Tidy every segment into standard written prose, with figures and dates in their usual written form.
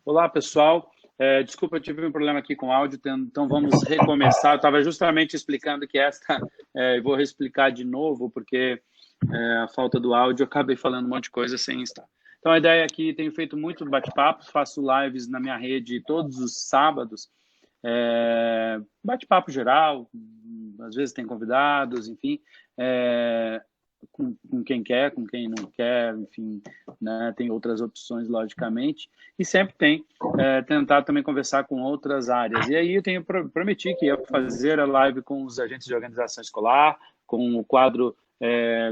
Olá, pessoal. Desculpa, eu tive um problema aqui com o áudio, então vamos recomeçar. Eu estava justamente explicando que eu vou reexplicar de novo, porque a falta do áudio, eu acabei falando um monte de coisa sem estar. Então, a ideia aqui, tenho feito muito bate-papo, faço lives na minha rede todos os sábados, bate-papo geral, às vezes tem convidados, enfim, é, com quem quer, com quem não quer, enfim, né, tem outras opções, logicamente, e sempre tem tentar também conversar com outras áreas. E aí eu prometi que ia fazer a live com os agentes de organização escolar, com o quadro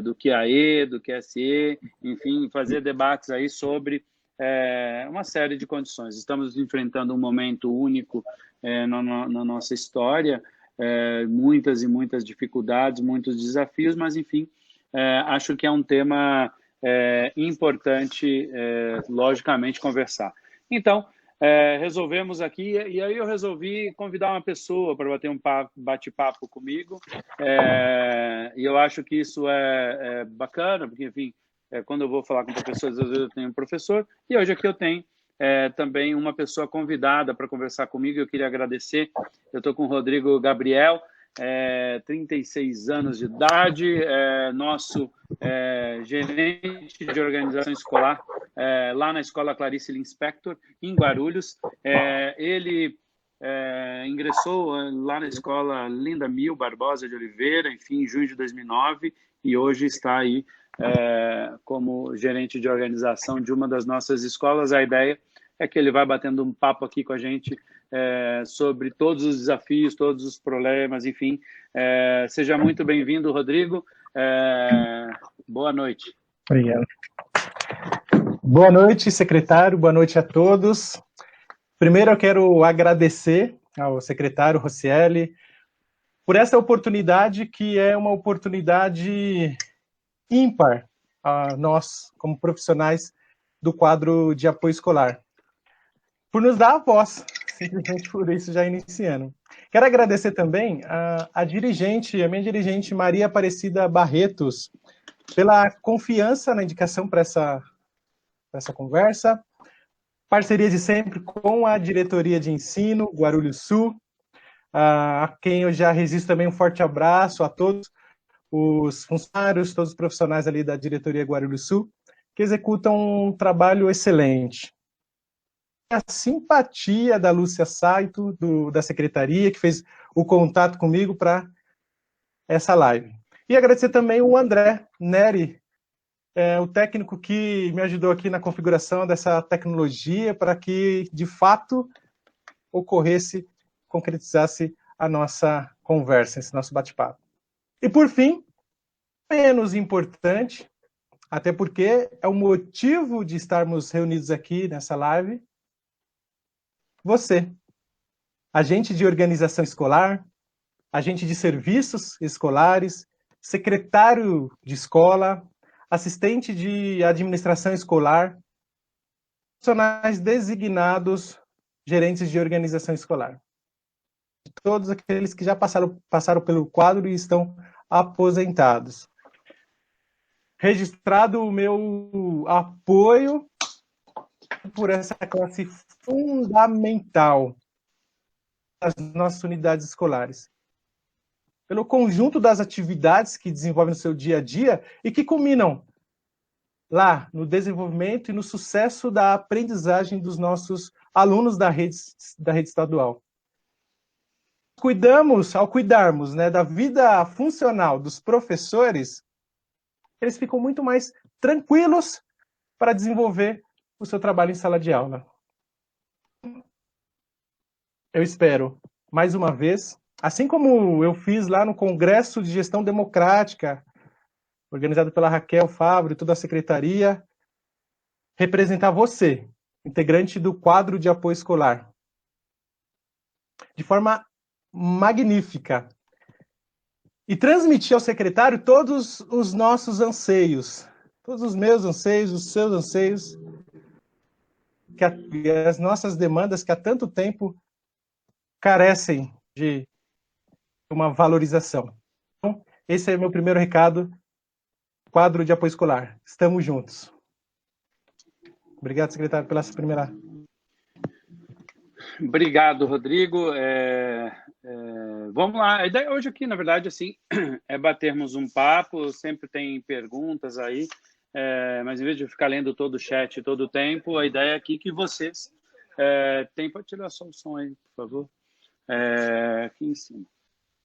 do QAE, do QSE, enfim, fazer debates aí sobre uma série de condições. Estamos enfrentando um momento único na nossa história, muitas e muitas dificuldades, muitos desafios, mas, enfim, acho que é um tema importante, logicamente, conversar. Então, resolvemos aqui, e aí eu resolvi convidar uma pessoa para bater um bate-papo comigo, e eu acho que isso é bacana, porque, enfim, quando eu vou falar com professores, às vezes eu tenho um professor, e hoje aqui eu tenho também uma pessoa convidada para conversar comigo. Eu queria agradecer. Eu estou com o Rodrigo Gabriel, 36 anos de idade, nosso gerente de organização escolar lá na Escola Clarice Lispector, em Guarulhos. Ele ingressou lá na Escola Linda Mil Barbosa de Oliveira, enfim, em junho de 2009, e hoje está aí como gerente de organização de uma das nossas escolas. A ideia é que ele vai batendo um papo aqui com a gente sobre todos os desafios, todos os problemas, enfim. Seja muito bem-vindo, Rodrigo. Boa noite. Obrigado. Boa noite, secretário. Boa noite a todos. Primeiro, eu quero agradecer ao secretário Rocieli por essa oportunidade, que é uma oportunidade ímpar a nós, como profissionais do quadro de apoio escolar, por nos dar a voz, simplesmente por isso, já iniciando. Quero agradecer também a minha dirigente Maria Aparecida Barretos, pela confiança na indicação para essa conversa, parceria de sempre com a Diretoria de Ensino, Guarulhos Sul, a quem eu já resisto também um forte abraço a todos os funcionários, todos os profissionais ali da Diretoria Guarulhos Sul, que executam um trabalho excelente. A simpatia da Lúcia Saito, da Secretaria, que fez o contato comigo para essa live. E agradecer também o André Neri, o técnico que me ajudou aqui na configuração dessa tecnologia para que, de fato, concretizasse a nossa conversa, esse nosso bate-papo. E, por fim, menos importante, até porque é o motivo de estarmos reunidos aqui nessa live, você, agente de organização escolar, agente de serviços escolares, secretário de escola, assistente de administração escolar, profissionais designados, gerentes de organização escolar. Todos aqueles que já passaram pelo quadro e estão aposentados. Registrado o meu apoio por essa classe fundamental das nossas unidades escolares, pelo conjunto das atividades que desenvolvem no seu dia a dia e que culminam lá no desenvolvimento e no sucesso da aprendizagem dos nossos alunos da rede estadual. Ao cuidarmos, né, da vida funcional dos professores, eles ficam muito mais tranquilos para desenvolver o seu trabalho em sala de aula. Eu espero, mais uma vez, assim como eu fiz lá no Congresso de Gestão Democrática, organizado pela Raquel Fábio e toda a secretaria, representar você, integrante do quadro de apoio escolar, de forma magnífica, e transmitir ao secretário todos os nossos anseios, todos os meus anseios, os seus anseios, as nossas demandas que há tanto tempo carecem de uma valorização. Então, esse é o meu primeiro recado, quadro de apoio escolar. Estamos juntos. Obrigado, secretário, pela essa primeira Obrigado, Rodrigo. Vamos lá. A ideia hoje aqui, na verdade, assim, é batermos um papo. Sempre tem perguntas aí, mas em vez de ficar lendo todo o chat todo o tempo, a ideia aqui é que vocês pode tirar só o som aí, por favor. Aqui em cima.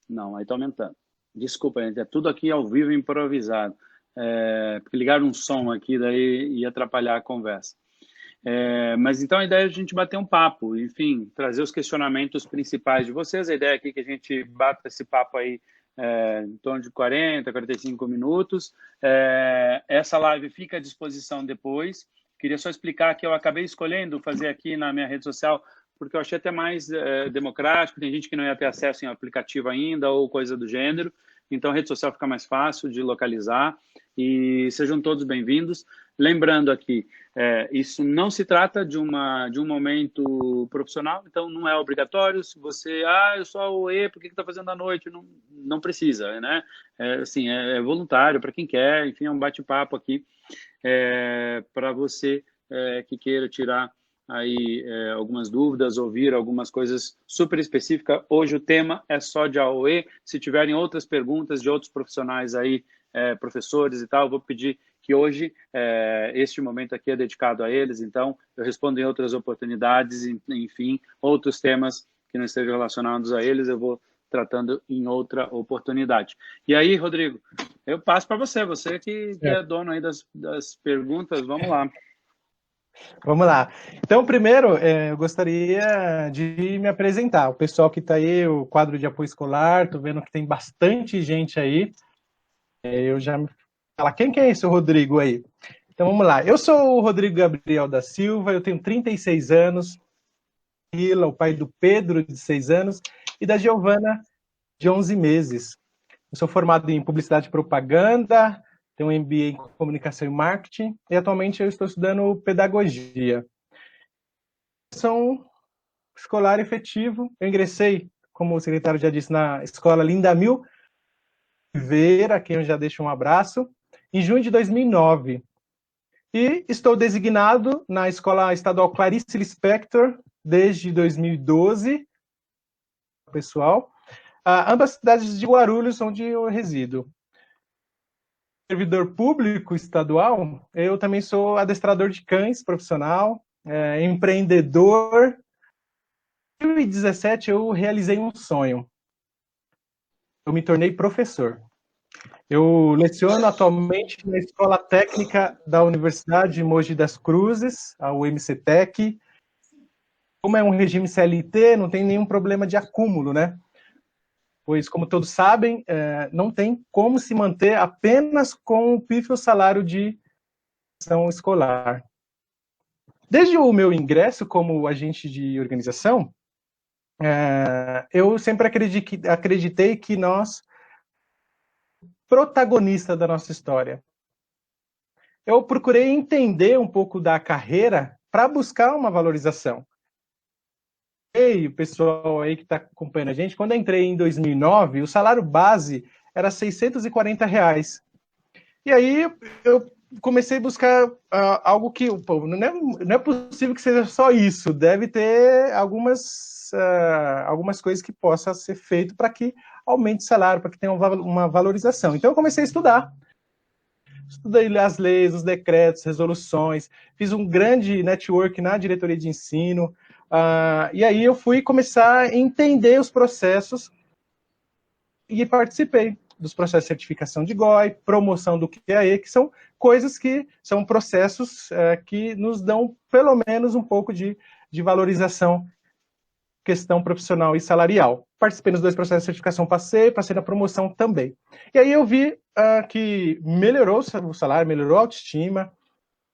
Não, aí está aumentando. Desculpa, gente, é tudo aqui ao vivo improvisado. Porque ligaram um som aqui, daí ia atrapalhar a conversa. Mas então a ideia é a gente bater um papo, enfim, trazer os questionamentos principais de vocês. A ideia aqui é que a gente bata esse papo aí em torno de 40, 45 minutos. Essa live fica à disposição depois. Queria só explicar que eu acabei escolhendo fazer aqui na minha rede social porque eu achei até mais democrático. Tem gente que não ia ter acesso em aplicativo ainda ou coisa do gênero. Então a rede social fica mais fácil de localizar. E sejam todos bem-vindos. Lembrando aqui, isso não se trata de um momento profissional, então não é obrigatório. Se você, eu sou a OE, por que está fazendo à noite? Não, não precisa, né? Assim, é voluntário para quem quer, enfim, é um bate-papo aqui para você que queira tirar aí algumas dúvidas, ouvir algumas coisas super específicas. Hoje o tema é só de AOE. Se tiverem outras perguntas de outros profissionais aí, professores e tal, eu vou pedir que hoje este momento aqui é dedicado a eles, então eu respondo em outras oportunidades, enfim, outros temas que não estejam relacionados a eles, eu vou tratando em outra oportunidade. E aí, Rodrigo, eu passo para você que é dono aí das perguntas, vamos lá. Vamos lá. Então, primeiro, eu gostaria de me apresentar. O pessoal que está aí, o quadro de apoio escolar, estou vendo que tem bastante gente aí. Eu já me falo, quem que é esse Rodrigo aí? Então, vamos lá. Eu sou o Rodrigo Gabriel da Silva, eu tenho 36 anos, o pai do Pedro, de 6 anos, e da Giovana, de 11 meses. Eu sou formado em Publicidade e Propaganda, tenho um MBA em Comunicação e Marketing, e atualmente eu estou estudando Pedagogia. Sou escolar efetivo, eu ingressei, como o secretário já disse, na Escola Linda Mil Oliveira, a quem eu já deixo um abraço, em junho de 2009. E estou designado na Escola Estadual Clarice Lispector desde 2012, pessoal. Ambas cidades de Guarulhos, onde eu resido. Servidor público estadual, eu também sou adestrador de cães profissional, empreendedor. Em 2017, eu realizei um sonho. Eu me tornei professor. Eu leciono atualmente na Escola Técnica da Universidade de Mogi das Cruzes, a UMCTEC. Como é um regime CLT, não tem nenhum problema de acúmulo, né? Pois, como todos sabem, não tem como se manter apenas com o pífio salário de ação escolar. Desde o meu ingresso como agente de organização, eu sempre acreditei que nós, protagonista da nossa história. Eu procurei entender um pouco da carreira para buscar uma valorização. E o pessoal aí que está acompanhando a gente, quando eu entrei em 2009, o salário base era R$640. E aí eu comecei a buscar algo que não é possível que seja só isso, deve ter algumas coisas que possa ser feito para que aumente o salário, para que tenha uma valorização. Então eu comecei a estudar. Estudei as leis, os decretos, resoluções, fiz um grande network na diretoria de ensino, e aí eu fui começar a entender os processos e participei dos processos de certificação de GOI, promoção do QAE, que são coisas que são processos que nos dão pelo menos um pouco de valorização, questão profissional e salarial. Participei dos 2 processos de certificação, passei na promoção também. E aí eu vi que melhorou o salário, melhorou a autoestima,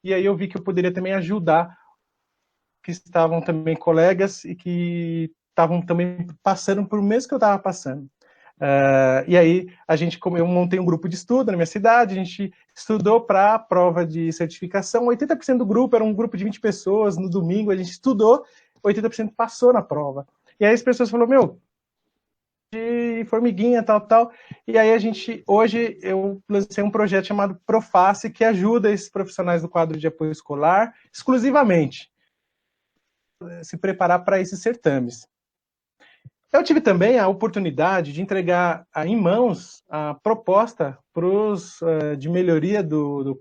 e aí eu vi que eu poderia também ajudar que estavam também colegas e que estavam também passando por o mesmo que eu estava passando. E aí eu montei um grupo de estudo na minha cidade, a gente estudou para a prova de certificação, 80% do grupo, era um grupo de 20 pessoas, no domingo a gente estudou, 80% passou na prova. E aí as pessoas falaram, de formiguinha, tal, e aí hoje eu lancei um projeto chamado Proface, que ajuda esses profissionais do quadro de apoio escolar, exclusivamente. se preparar para esses certames. Eu tive também a oportunidade de entregar em mãos a proposta de melhoria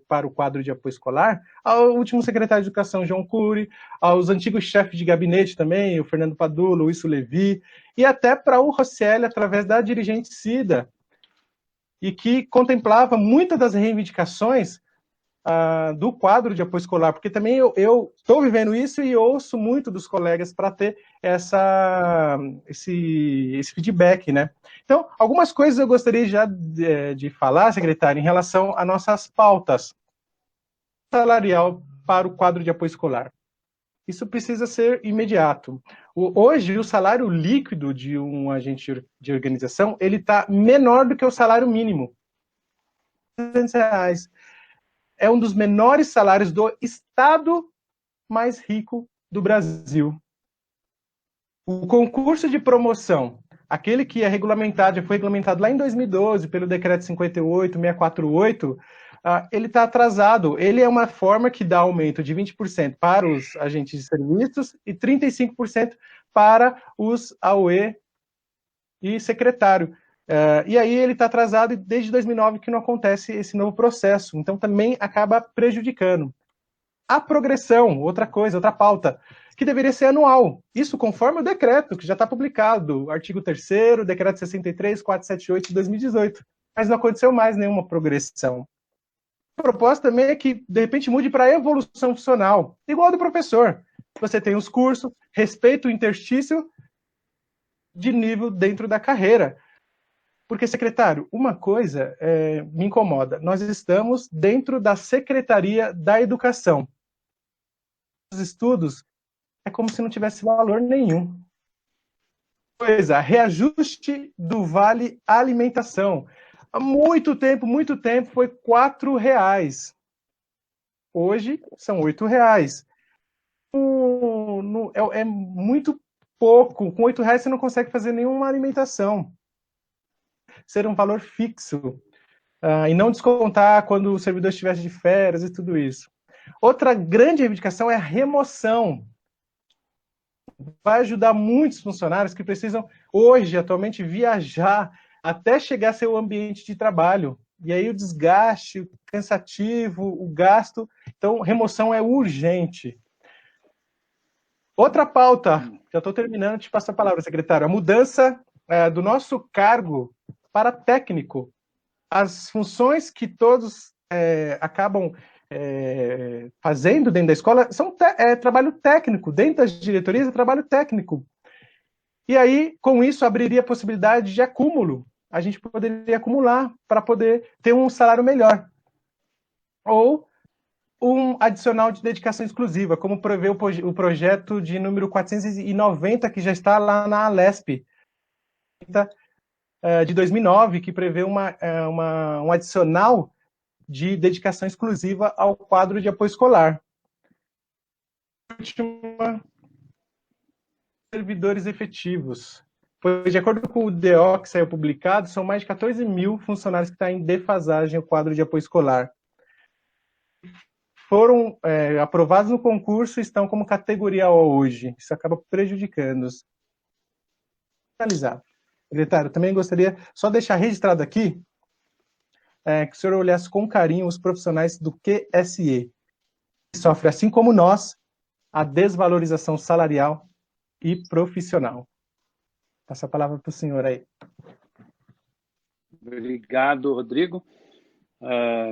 para o quadro de apoio escolar ao último secretário de Educação, João Cury, aos antigos chefes de gabinete também, o Fernando Padula, o Luiz Levi, e até para o Roscielli, através da dirigente Cida, e que contemplava muitas das reivindicações do quadro de apoio escolar, porque também eu estou vivendo isso e ouço muito dos colegas para ter esse feedback, né? Então, algumas coisas eu gostaria já de falar, secretário, em relação às nossas pautas salarial para o quadro de apoio escolar. Isso precisa ser imediato. Hoje, o salário líquido de um agente de organização, ele está menor do que o salário mínimo. R$200. É um dos menores salários do estado mais rico do Brasil. O concurso de promoção, aquele que é regulamentado, já foi regulamentado lá em 2012 pelo decreto 58.648, ele está atrasado. Ele é uma forma que dá aumento de 20% para os agentes de serviços e 35% para os AOE e secretário. E aí ele está atrasado desde 2009 que não acontece esse novo processo, então também acaba prejudicando. A progressão, outra coisa, outra pauta, que deveria ser anual, isso conforme o decreto, que já está publicado, artigo 3º, decreto 63.478 de 2018, mas não aconteceu mais nenhuma progressão. A proposta também é que, de repente, mude para a evolução funcional, igual a do professor. Você tem os cursos, respeita o interstício de nível dentro da carreira. Porque, secretário, uma coisa me incomoda. Nós estamos dentro da Secretaria da Educação. Os estudos é como se não tivesse valor nenhum. Coisa, reajuste do Vale Alimentação. Há muito tempo, foi R$4. Hoje são R$8. É muito pouco. Com R$8 você não consegue fazer nenhuma alimentação. Ser um valor fixo e não descontar quando o servidor estivesse de férias e tudo isso. Outra grande reivindicação é a remoção. Vai ajudar muitos funcionários que precisam, hoje, atualmente, viajar até chegar a seu ambiente de trabalho. E aí o desgaste, o cansativo, o gasto. Então, remoção é urgente. Outra pauta, já estou terminando, te passo a palavra, secretário. A mudança do nosso cargo para técnico. As funções que todos acabam fazendo dentro da escola são trabalho técnico. Dentro das diretorias é trabalho técnico. E aí, com isso, abriria a possibilidade de acúmulo. A gente poderia acumular para poder ter um salário melhor. Ou um adicional de dedicação exclusiva, como prevê o projeto de número 490, que já está lá na Alesp, de 2009, que prevê um adicional de dedicação exclusiva ao quadro de apoio escolar. Última, servidores efetivos. Pois, de acordo com o DO que saiu publicado, são mais de 14 mil funcionários que estão em defasagem ao quadro de apoio escolar. Foram aprovados no concurso e estão como categoria O hoje. Isso acaba prejudicando-os. Finalizar. Secretário, também gostaria só deixar registrado aqui que o senhor olhasse com carinho os profissionais do QSE, que sofrem, assim como nós, a desvalorização salarial e profissional. Passa a palavra para o senhor aí. Obrigado, Rodrigo.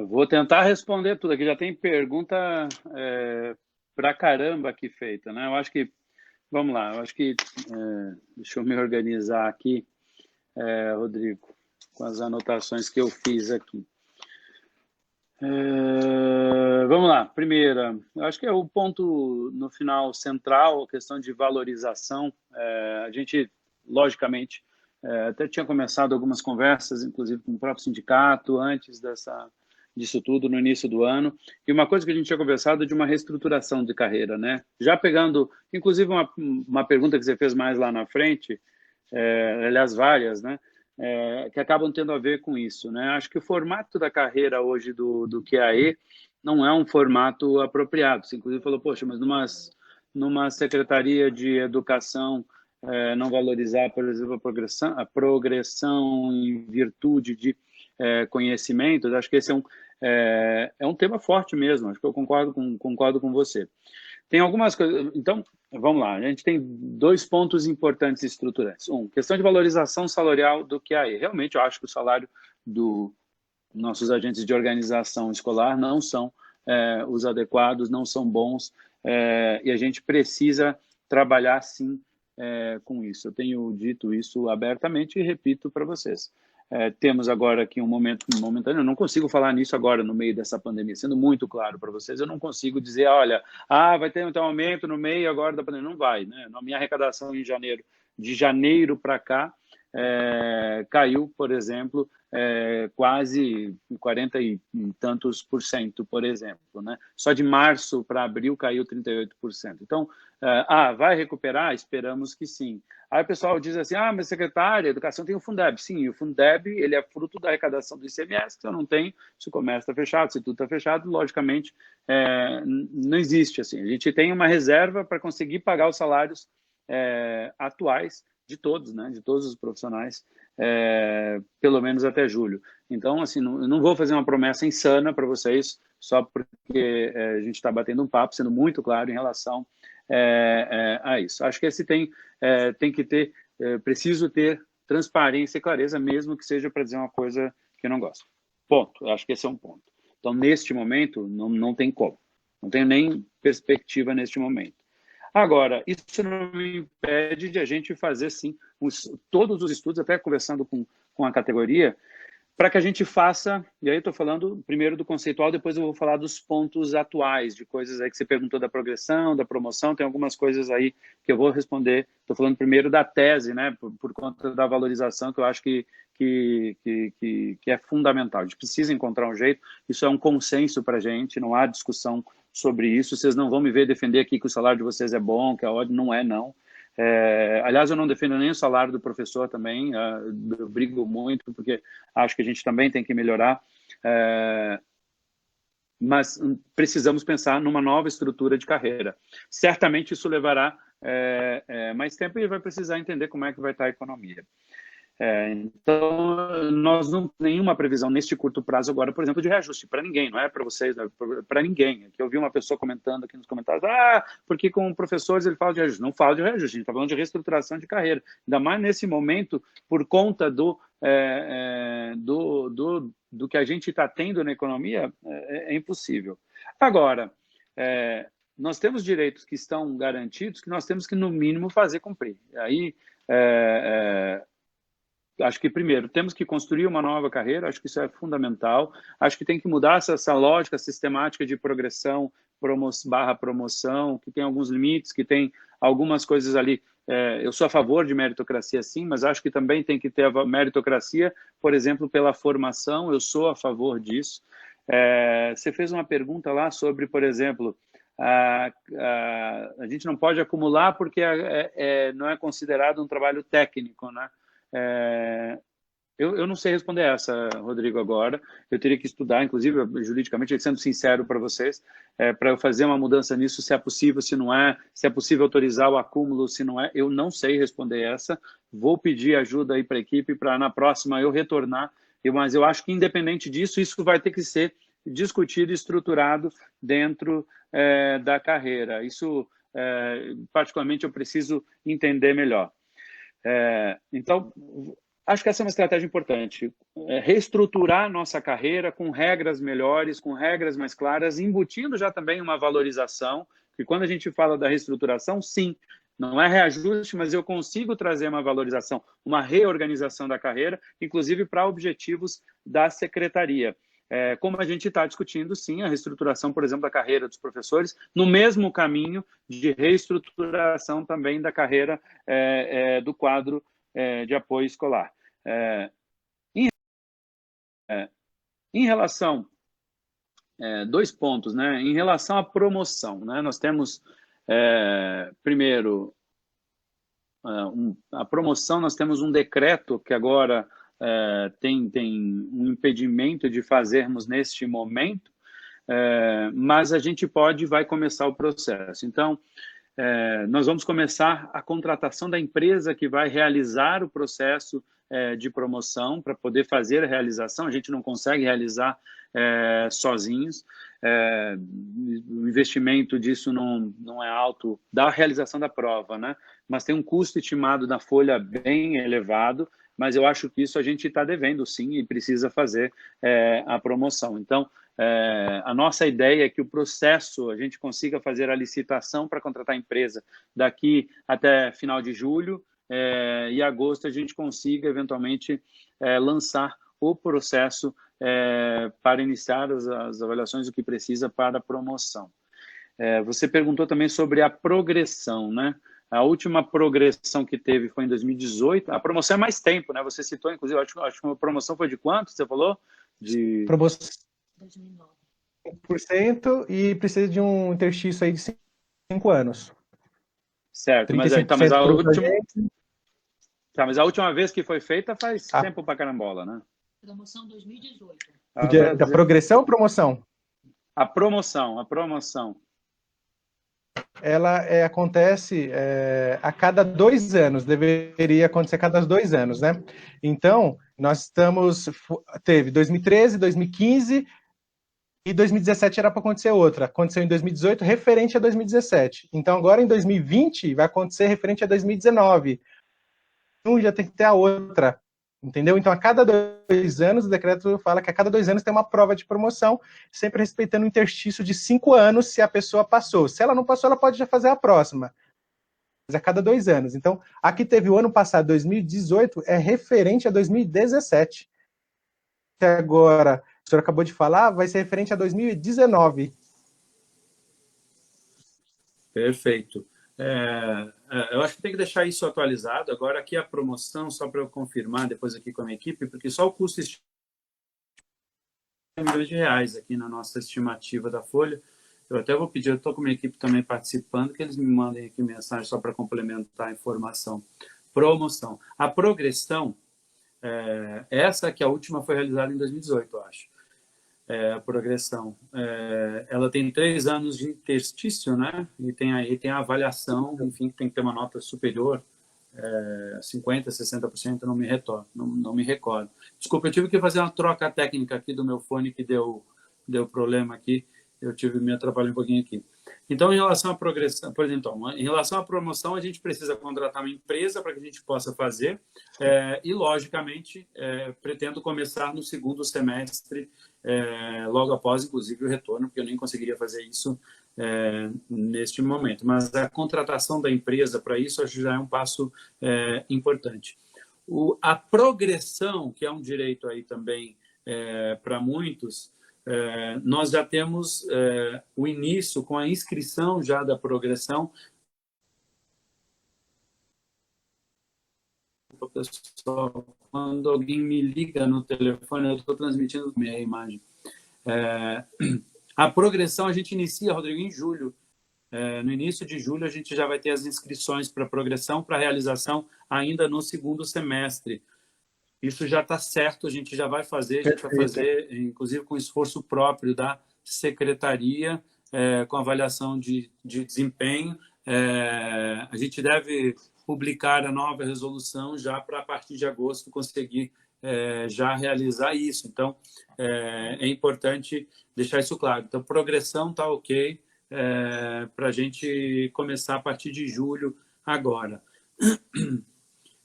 Vou tentar responder tudo aqui. Já tem pergunta pra caramba aqui feita, né? Eu acho que, vamos lá, deixa eu me organizar aqui, Rodrigo, com as anotações que eu fiz aqui. Vamos lá, primeira, eu acho que é o ponto no final central, a questão de valorização. A gente, logicamente, até tinha começado algumas conversas, inclusive com o próprio sindicato, antes disso tudo, no início do ano, e uma coisa que a gente tinha conversado é de uma reestruturação de carreira, né? Já pegando, inclusive, uma pergunta que você fez mais lá na frente, aliás, várias, né? Que acabam tendo a ver com isso, né? Acho que o formato da carreira hoje do QAE não é um formato apropriado. Você, inclusive, falou, poxa, mas numa secretaria de educação não valorizar, por exemplo, a progressão em virtude de conhecimentos. Acho que esse é um tema forte mesmo, acho que eu concordo com você. Tem algumas coisas, então, vamos lá, a gente tem 2 pontos importantes e estruturantes. Questão de valorização salarial do QAE. Realmente, eu acho que o salário dos nossos agentes de organização escolar não são os adequados, não são bons, e a gente precisa trabalhar, sim, com isso. Eu tenho dito isso abertamente e repito para vocês. Temos agora aqui um momento momentâneo, eu não consigo falar nisso agora no meio dessa pandemia, sendo muito claro para vocês, eu não consigo dizer, olha, vai ter um aumento no meio agora da pandemia, não vai, né? Na minha arrecadação em janeiro, de janeiro para cá, caiu, por exemplo, quase 40 e tantos por cento, por exemplo, né? Só de março para abril caiu 38%. Então, vai recuperar? Esperamos que sim. Aí o pessoal diz assim, mas secretária, a educação tem o Fundeb. Sim, o Fundeb, ele é fruto da arrecadação do ICMS, que eu não tenho, se o comércio está fechado, se tudo está fechado, logicamente, não existe assim. A gente tem uma reserva para conseguir pagar os salários atuais de todos, né, de todos os profissionais, pelo menos até julho. Então, assim, eu não vou fazer uma promessa insana para vocês, só porque a gente está batendo um papo, sendo muito claro em relação a isso. Acho que esse tem que ter, preciso ter transparência e clareza, mesmo que seja para dizer uma coisa que eu não gosto. Ponto. Eu acho que esse é um ponto. Então, neste momento, não tem como. Não tenho nem perspectiva neste momento. Agora, isso não me impede de a gente fazer, sim, todos os estudos, até conversando com a categoria, para que a gente faça, e aí eu estou falando primeiro do conceitual, depois eu vou falar dos pontos atuais, de coisas aí que você perguntou da progressão, da promoção, tem algumas coisas aí que eu vou responder. Estou falando primeiro da tese, né, por conta da valorização, que eu acho que é fundamental. A gente precisa encontrar um jeito, isso é um consenso para a gente, não há discussão sobre isso. Vocês não vão me ver defender aqui que o salário de vocês é bom, que é ótimo, não é, não. Aliás, eu não defendo nem o salário do professor também, eu brigo muito, porque acho que a gente também tem que melhorar, mas precisamos pensar numa nova estrutura de carreira. Certamente isso levará mais tempo e vai precisar entender como é que vai estar a economia. Então, nós não temos nenhuma previsão neste curto prazo agora, por exemplo, de reajuste para ninguém, não é para vocês, não é para ninguém. Aqui eu vi uma pessoa comentando aqui nos comentários, porque com professores ele fala de reajuste. Não fala de reajuste, a gente está falando de reestruturação de carreira. Ainda mais nesse momento, por conta do que a gente está tendo na economia, é impossível. Agora, nós temos direitos que estão garantidos que nós temos que, no mínimo, fazer cumprir. Aí, acho que, primeiro, temos que construir uma nova carreira, acho que isso é fundamental. Acho que tem que mudar essa lógica sistemática de progressão barra promoção, que tem alguns limites, que tem algumas coisas ali. Eu sou a favor de meritocracia, sim, mas acho que também tem que ter a meritocracia, por exemplo, pela formação, eu sou a favor disso. Você fez uma pergunta lá sobre, por exemplo, a gente não pode acumular porque não é considerado um trabalho técnico, né? Eu não sei responder essa, Rodrigo, agora. Eu teria que estudar, inclusive, juridicamente, sendo sincero para vocês, para eu fazer uma mudança nisso, se é possível, se não é, se é possível autorizar o acúmulo, se não é. Eu não sei responder essa. Vou pedir ajuda aí para a equipe para, na próxima, eu retornar. Mas eu acho que, independente disso, isso vai ter que ser discutido e estruturado dentro da carreira. Isso, particularmente, eu preciso entender melhor. Então, acho que essa é uma estratégia importante. Reestruturar a nossa carreira com regras melhores, com regras mais claras, embutindo já também uma valorização, que quando a gente fala da reestruturação, sim, não é reajuste, mas eu consigo trazer uma valorização, uma reorganização da carreira, inclusive para objetivos da secretaria. Como a gente está discutindo, sim, a reestruturação, por exemplo, da carreira dos professores, no mesmo caminho de reestruturação também da carreira do quadro de apoio escolar. Em relação, 2 pontos, né? Em relação à promoção, né? Nós temos, primeiro, a promoção, nós temos um decreto que agora tem um impedimento de fazermos neste momento, mas a gente vai começar o processo. Então, nós vamos começar a contratação da empresa que vai realizar o processo de promoção para poder fazer a realização. A gente não consegue realizar sozinhos. O investimento disso não é alto da realização da prova, né? Mas tem um custo estimado da folha bem elevado, mas eu acho que isso a gente está devendo sim e precisa fazer a promoção. Então, a nossa ideia é que o processo, a gente consiga fazer a licitação para contratar a empresa daqui até final de julho, e agosto a gente consiga eventualmente lançar o processo para iniciar as avaliações do que precisa para a promoção. Você perguntou também sobre a progressão, né? A última progressão que teve foi em 2018. A promoção é mais tempo, né? Você citou, inclusive, acho que uma promoção foi de quanto, você falou? De... Promoção 1% e precisa de um interstício aí de 5 anos. Certo, mas a última vez que foi feita faz tempo pra carambola, né? Promoção 2018. Da progressão ou promoção? A promoção. Ela acontece a cada 2 anos, deveria acontecer a cada 2 anos, né? Então, teve 2013, 2015 e 2017 era para acontecer outra. Aconteceu em 2018, referente a 2017. Então, agora em 2020 vai acontecer referente a 2019. Já tem que ter a outra, entendeu? Então, a cada 2 anos, o decreto fala que a cada 2 anos tem uma prova de promoção, sempre respeitando o interstício de 5 anos se a pessoa passou. Se ela não passou, ela pode já fazer a próxima. Mas a cada 2 anos. Então, aqui teve o ano passado, 2018, é referente a 2017. Agora, o senhor acabou de falar, vai ser referente a 2019. Perfeito. Eu acho que tem que deixar isso atualizado. Agora, aqui a promoção, só para eu confirmar depois aqui com a minha equipe, porque só o custo é milhões de reais aqui na nossa estimativa da Folha. Eu até vou pedir, eu estou com a minha equipe também participando, que eles me mandem aqui mensagem só para complementar a informação. Promoção. A progressão, essa que a última foi realizada em 2018, eu acho. A progressão. Ela tem 3 anos de interstício, né? E tem a avaliação, enfim, que tem que ter uma nota superior, 50%, 60%, não me recordo. Desculpa, eu tive que fazer uma troca técnica aqui do meu fone, que deu problema aqui, eu me atrapalhei um pouquinho aqui. Então, em relação à progressão, por exemplo, em relação à promoção, a gente precisa contratar uma empresa para que a gente possa fazer, e, logicamente, pretendo começar no segundo semestre, logo após, inclusive, o retorno, porque eu nem conseguiria fazer isso neste momento. Mas a contratação da empresa para isso, acho que já é um passo importante. A progressão, que é um direito aí também para muitos, nós já temos o início com a inscrição já da progressão. Pessoal, quando alguém me liga no telefone, eu estou transmitindo minha imagem. A progressão a gente inicia, Rodrigo, em julho. No início de julho, a gente já vai ter as inscrições para progressão, para realização ainda no segundo semestre. Isso já está certo, a gente já vai fazer, a gente vai fazer, inclusive, com esforço próprio da secretaria, com avaliação de desempenho. A gente deve publicar a nova resolução já para, a partir de agosto, conseguir já realizar isso. Então, é importante deixar isso claro. Então, progressão está ok, para a gente começar a partir de julho agora.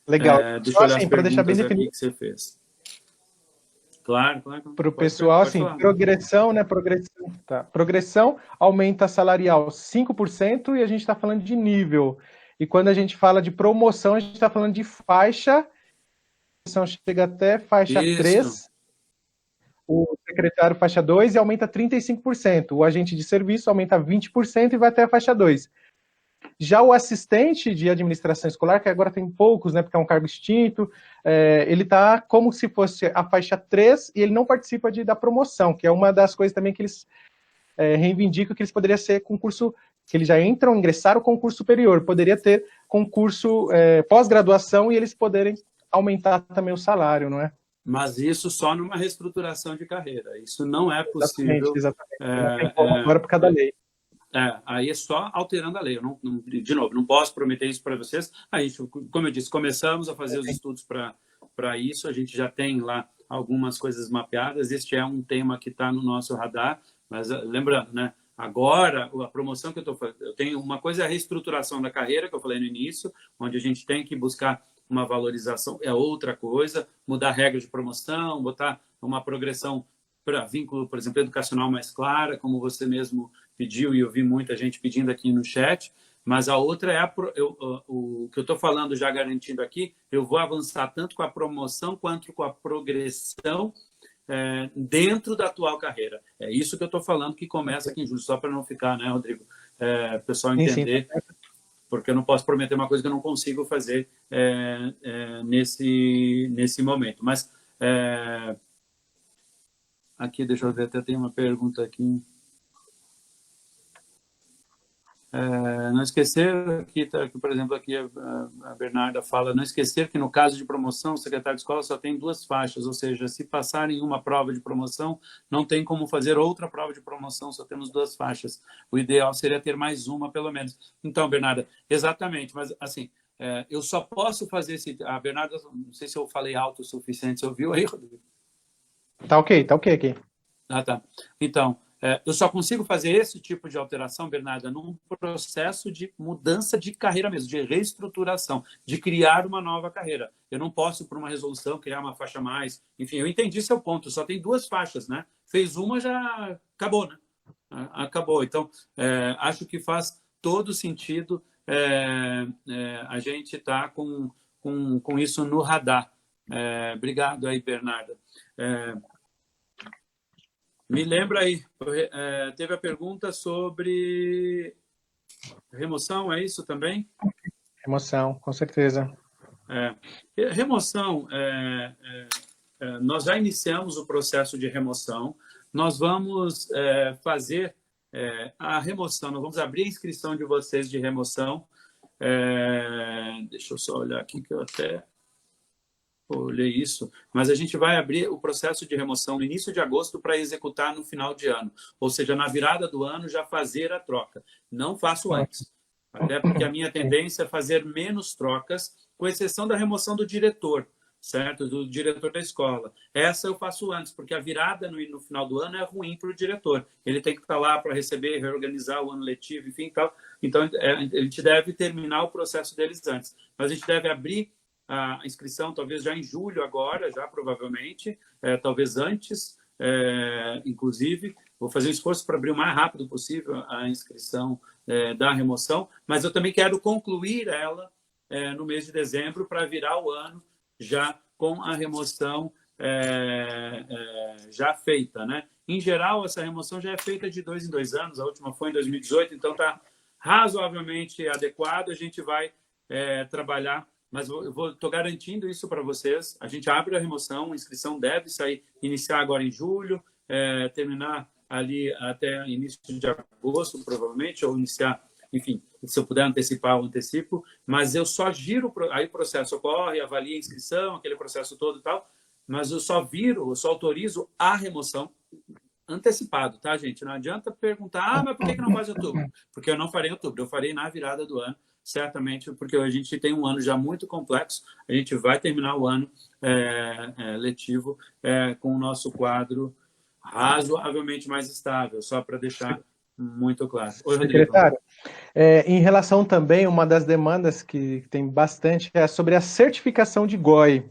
Legal. Deixa eu olhar assim, para deixar bem definido que você fez. Claro. Para o pessoal, assim, falar. progressão, né? Progressão aumenta salarial 5% e a gente está falando de nível. E quando a gente fala de promoção, a gente está falando de faixa, chega até faixa 3, o secretário faixa 2 e aumenta 35%. O agente de serviço aumenta 20% e vai até a faixa 2. Já o assistente de administração escolar, que agora tem poucos, né, porque é um cargo extinto, ele está como se fosse a faixa 3 e ele não participa da promoção, que é uma das coisas também que eles reivindicam, que eles poderiam ser concurso, que eles já ingressaram concurso superior, poderia ter concurso pós-graduação e eles poderem aumentar também o salário, não é? Mas isso só numa reestruturação de carreira, isso não é possível. Exatamente. Não tem como agora por causa da lei. aí é só alterando a lei. Eu de novo, não posso prometer isso para vocês. A gente, como eu disse, começamos a fazer os estudos para isso. A gente já tem lá algumas coisas mapeadas. Este é um tema que está no nosso radar. Mas lembrando, né? Agora, a promoção que eu estou fazendo, eu tenho uma coisa é a reestruturação da carreira, que eu falei no início, onde a gente tem que buscar uma valorização, é outra coisa, mudar a regra de promoção, botar uma progressão para vínculo, por exemplo, educacional mais clara, como você mesmo pediu, e eu vi muita gente pedindo aqui no chat, mas a outra é o que eu estou falando, já garantindo aqui, eu vou avançar tanto com a promoção quanto com a progressão dentro da atual carreira. É isso que eu estou falando, que começa aqui em julho, só para não ficar, né, Rodrigo? O pessoal entender, porque eu não posso prometer uma coisa que eu não consigo fazer nesse momento. Mas aqui, deixa eu ver, até tem uma pergunta aqui. Não esquecer, aqui, por exemplo, aqui a Bernarda fala, não esquecer que no caso de promoção, o secretário de escola só tem 2 faixas, ou seja, se passarem uma prova de promoção, não tem como fazer outra prova de promoção, só temos 2 faixas. O ideal seria ter mais uma, pelo menos. Então, Bernarda, exatamente, mas assim, eu só posso fazer esse... A Bernarda, não sei se eu falei alto o suficiente, você ouviu aí, Rodrigo? Tá ok aqui. Tá. Então, eu só consigo fazer esse tipo de alteração, Bernarda, num processo de mudança de carreira mesmo, de reestruturação, de criar uma nova carreira. Eu não posso, por uma resolução, criar uma faixa a mais. Enfim, eu entendi seu ponto. Só tem 2 faixas, né? Fez uma, já acabou, né? Acabou. Então, acho que faz todo sentido a gente estar com isso no radar. Obrigado aí, Bernarda. Me lembra aí, teve a pergunta sobre remoção, é isso também? Remoção, com certeza. Remoção, nós já iniciamos o processo de remoção, nós vamos fazer a remoção, nós vamos abrir a inscrição de vocês de remoção. Deixa eu só olhar aqui que eu até... olhei isso, mas a gente vai abrir o processo de remoção no início de agosto para executar no final de ano, ou seja, na virada do ano já fazer a troca. Não faço antes, até porque a minha tendência é fazer menos trocas, com exceção da remoção do diretor, certo? Do diretor da escola. Essa eu faço antes, porque a virada no final do ano é ruim para o diretor. Ele tem que estar lá para receber, reorganizar o ano letivo, enfim, tal. Então, a gente deve terminar o processo deles antes, mas a gente deve abrir a inscrição talvez já em julho agora, já provavelmente, talvez antes, inclusive. Vou fazer um esforço para abrir o mais rápido possível a inscrição da remoção, mas eu também quero concluir ela no mês de dezembro para virar o ano já com a remoção já feita, né? Em geral, essa remoção já é feita de 2 em 2 anos, a última foi em 2018, então está razoavelmente adequado, a gente vai trabalhar. Mas eu estou garantindo isso para vocês. A gente abre a remoção, a inscrição deve iniciar agora em julho, terminar ali até início de agosto, provavelmente, ou iniciar, enfim, se eu puder antecipar, eu antecipo. Mas eu só giro, aí o processo ocorre, avalia a inscrição, aquele processo todo e tal, mas eu só autorizo a remoção antecipado, tá, gente? Não adianta perguntar, mas por que não faz em outubro? Porque eu não farei em outubro, eu farei na virada do ano, certamente, porque a gente tem um ano já muito complexo, a gente vai terminar o ano letivo com o nosso quadro razoavelmente mais estável, só para deixar muito claro. Oi, Rodrigo. Secretário, em relação também, uma das demandas que tem bastante é sobre a certificação de GOI.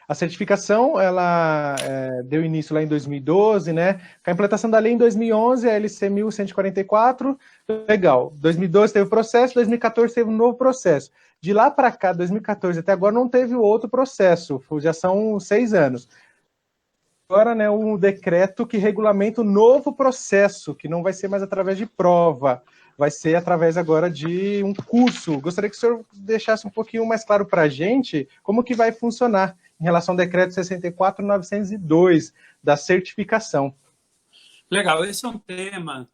A certificação, ela deu início lá em 2012, né? Com a implantação da lei em 2011, a LC 1144, legal. 2012 teve o processo, 2014 teve um novo processo. De lá para cá, 2014 até agora, não teve outro processo, já são 6 anos. Agora, né, um decreto que regulamenta o novo processo, que não vai ser mais através de prova, vai ser através agora de um curso. Gostaria que o senhor deixasse um pouquinho mais claro para a gente como que vai funcionar em relação ao decreto 64.902, da certificação. Legal, esse é um tema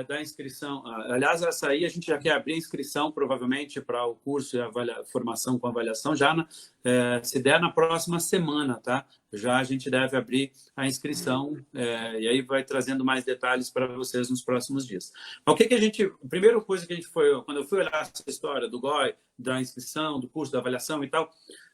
da inscrição. Aliás, essa aí a gente já quer abrir a inscrição, provavelmente, para o curso e a formação com avaliação, já se der na próxima semana, tá? Já a gente deve abrir a inscrição e aí vai trazendo mais detalhes para vocês nos próximos dias. Mas o que a gente... A primeira coisa que a gente foi... Quando eu fui olhar essa história do GOI, da inscrição, do curso, da avaliação e tal,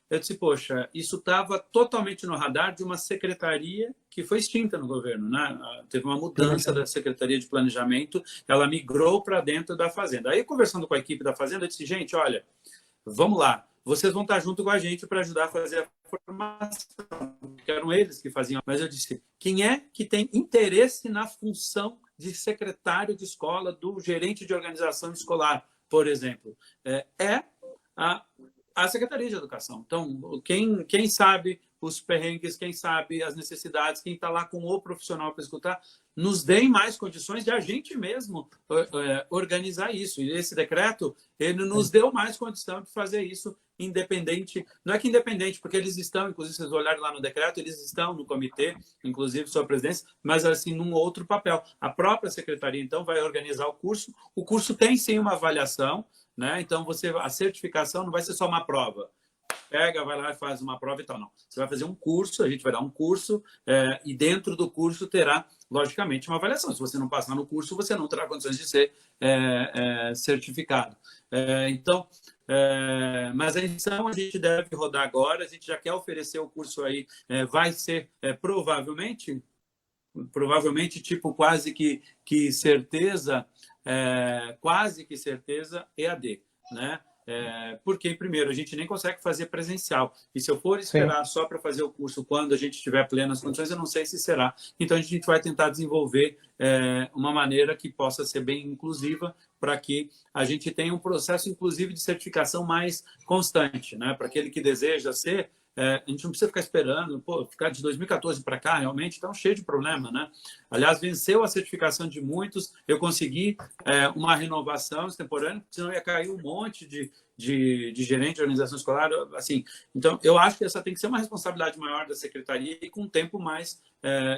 eu disse, poxa, isso estava totalmente no radar de uma secretaria que foi extinta no governo, né? Teve uma mudança da Secretaria de Planejamento, ela migrou para dentro da Fazenda. Aí, conversando com a equipe da Fazenda, eu disse, gente, olha, vamos lá, vocês vão estar junto com a gente para ajudar a fazer a formação, que eram eles que faziam. Mas eu disse, quem é que tem interesse na função de secretário de escola, do gerente de organização escolar, por exemplo? É a Secretaria de Educação. Então, quem sabe os perrengues, quem sabe as necessidades, quem está lá com o profissional para escutar, nos deem mais condições de a gente mesmo organizar isso. E esse decreto, ele nos deu mais condição de fazer isso independente. Não é que independente, porque eles estão, inclusive, vocês olharem lá no decreto, eles estão no comitê, inclusive sua presidência, mas assim, num outro papel. A própria secretaria, então, vai organizar o curso. O curso tem, sim, uma avaliação, né? Então, a certificação não vai ser só uma prova. Pega, vai lá e faz uma prova e tal. Não. Você vai fazer um curso, a gente vai dar um curso e dentro do curso terá, logicamente, uma avaliação. Se você não passar no curso, você não terá condições de ser certificado. Então, mas a inscrição a gente deve rodar agora, a gente já quer oferecer o curso aí, vai ser provavelmente, tipo, quase que certeza, EAD, né? Porque, primeiro, a gente nem consegue fazer presencial. E se eu for esperar só para fazer o curso quando a gente tiver plenas condições, eu não sei se será. Então, a gente vai tentar desenvolver uma maneira que possa ser bem inclusiva para que a gente tenha um processo, inclusive, de certificação mais constante, né? Para aquele que deseja ser, a gente não precisa ficar esperando, ficar de 2014 para cá, realmente, está cheio de problema, né? Aliás, venceu a certificação de muitos, eu consegui uma renovação extemporânea, senão ia cair um monte de gerente de organização escolar, assim. Então, eu acho que essa tem que ser uma responsabilidade maior da secretaria e com um tempo mais...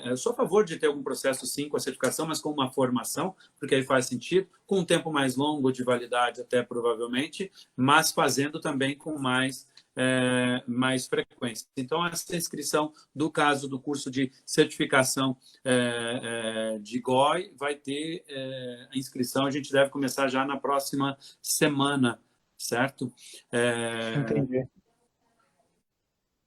eu sou a favor de ter algum processo, sim, com a certificação, mas com uma formação, porque aí faz sentido, com um tempo mais longo de validade até, provavelmente, mas fazendo também com mais frequência. Então, essa inscrição do caso do curso de certificação de GOI vai ter a inscrição, a gente deve começar já na próxima semana, certo? Entendi.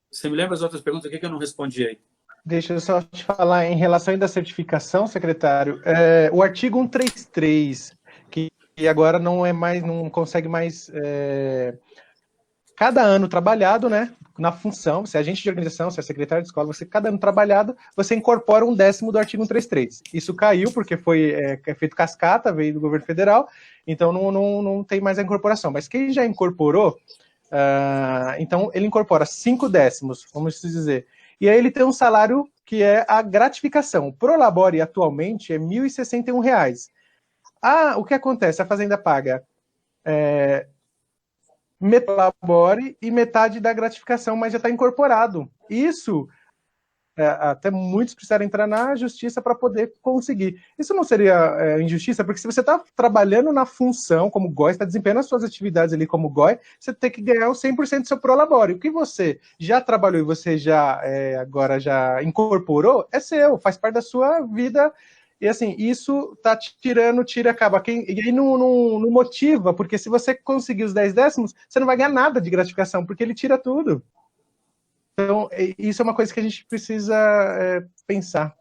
Você me lembra as outras perguntas? O que eu não respondi aí? Deixa eu só te falar, em relação ainda à certificação, secretário, o artigo 133, que agora não consegue mais... cada ano trabalhado, né, na função, se é agente de organização, se é secretário de escola, você, cada ano trabalhado, você incorpora 1/10 do artigo 133. Isso caiu porque foi feito cascata, veio do governo federal, então não tem mais a incorporação. Mas quem já incorporou, então ele incorpora 5/10, vamos dizer. E aí ele tem um salário que é a gratificação. O Prolabore atualmente é R$ 1.061. O que acontece? A Fazenda paga... metade e metade da gratificação, mas já está incorporado. Isso, até muitos precisaram entrar na justiça para poder conseguir. Isso não seria injustiça? Porque se você está trabalhando na função como GOI, está desempenhando as suas atividades ali como GOI, você tem que ganhar o 100% do seu Prolabore. O que você já trabalhou e você agora já incorporou, é seu, faz parte da sua vida. E assim, isso tá acaba. E aí não motiva, porque se você conseguir os 10/10, você não vai ganhar nada de gratificação, porque ele tira tudo. Então, isso é uma coisa que a gente precisa pensar.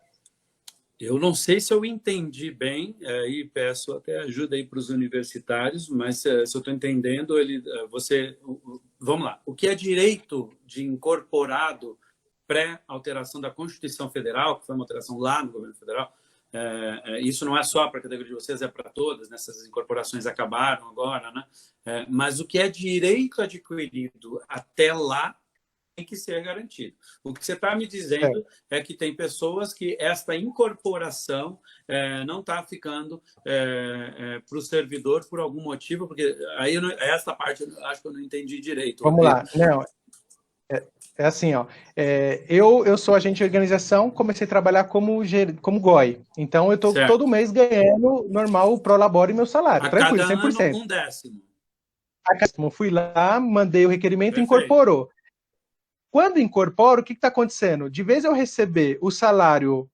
Eu não sei se eu entendi bem, e peço até ajuda aí para os universitários, mas se eu estou entendendo, vamos lá, o que é direito de incorporado pré-alteração da Constituição Federal, que foi uma alteração lá no governo federal, isso não é só para a categoria de vocês, é para todas, né? Essas incorporações acabaram agora, né? Mas o que é direito adquirido até lá tem que ser garantido. O que você está me dizendo é que tem pessoas que esta incorporação não está ficando para o servidor por algum motivo, porque aí essa parte eu acho que eu não entendi direito. Vamos lá. Não. É assim, ó. Eu sou agente de organização, comecei a trabalhar como GOI. Então, eu estou Certo. todo mês ganhando normal o Prolabore e meu salário. A Tranquilo, cada 100%. ano, 1/10. Eu fui lá, mandei o requerimento e Perfeito. incorporou. Quando incorporo, o que está acontecendo? De vez eu receber o salário,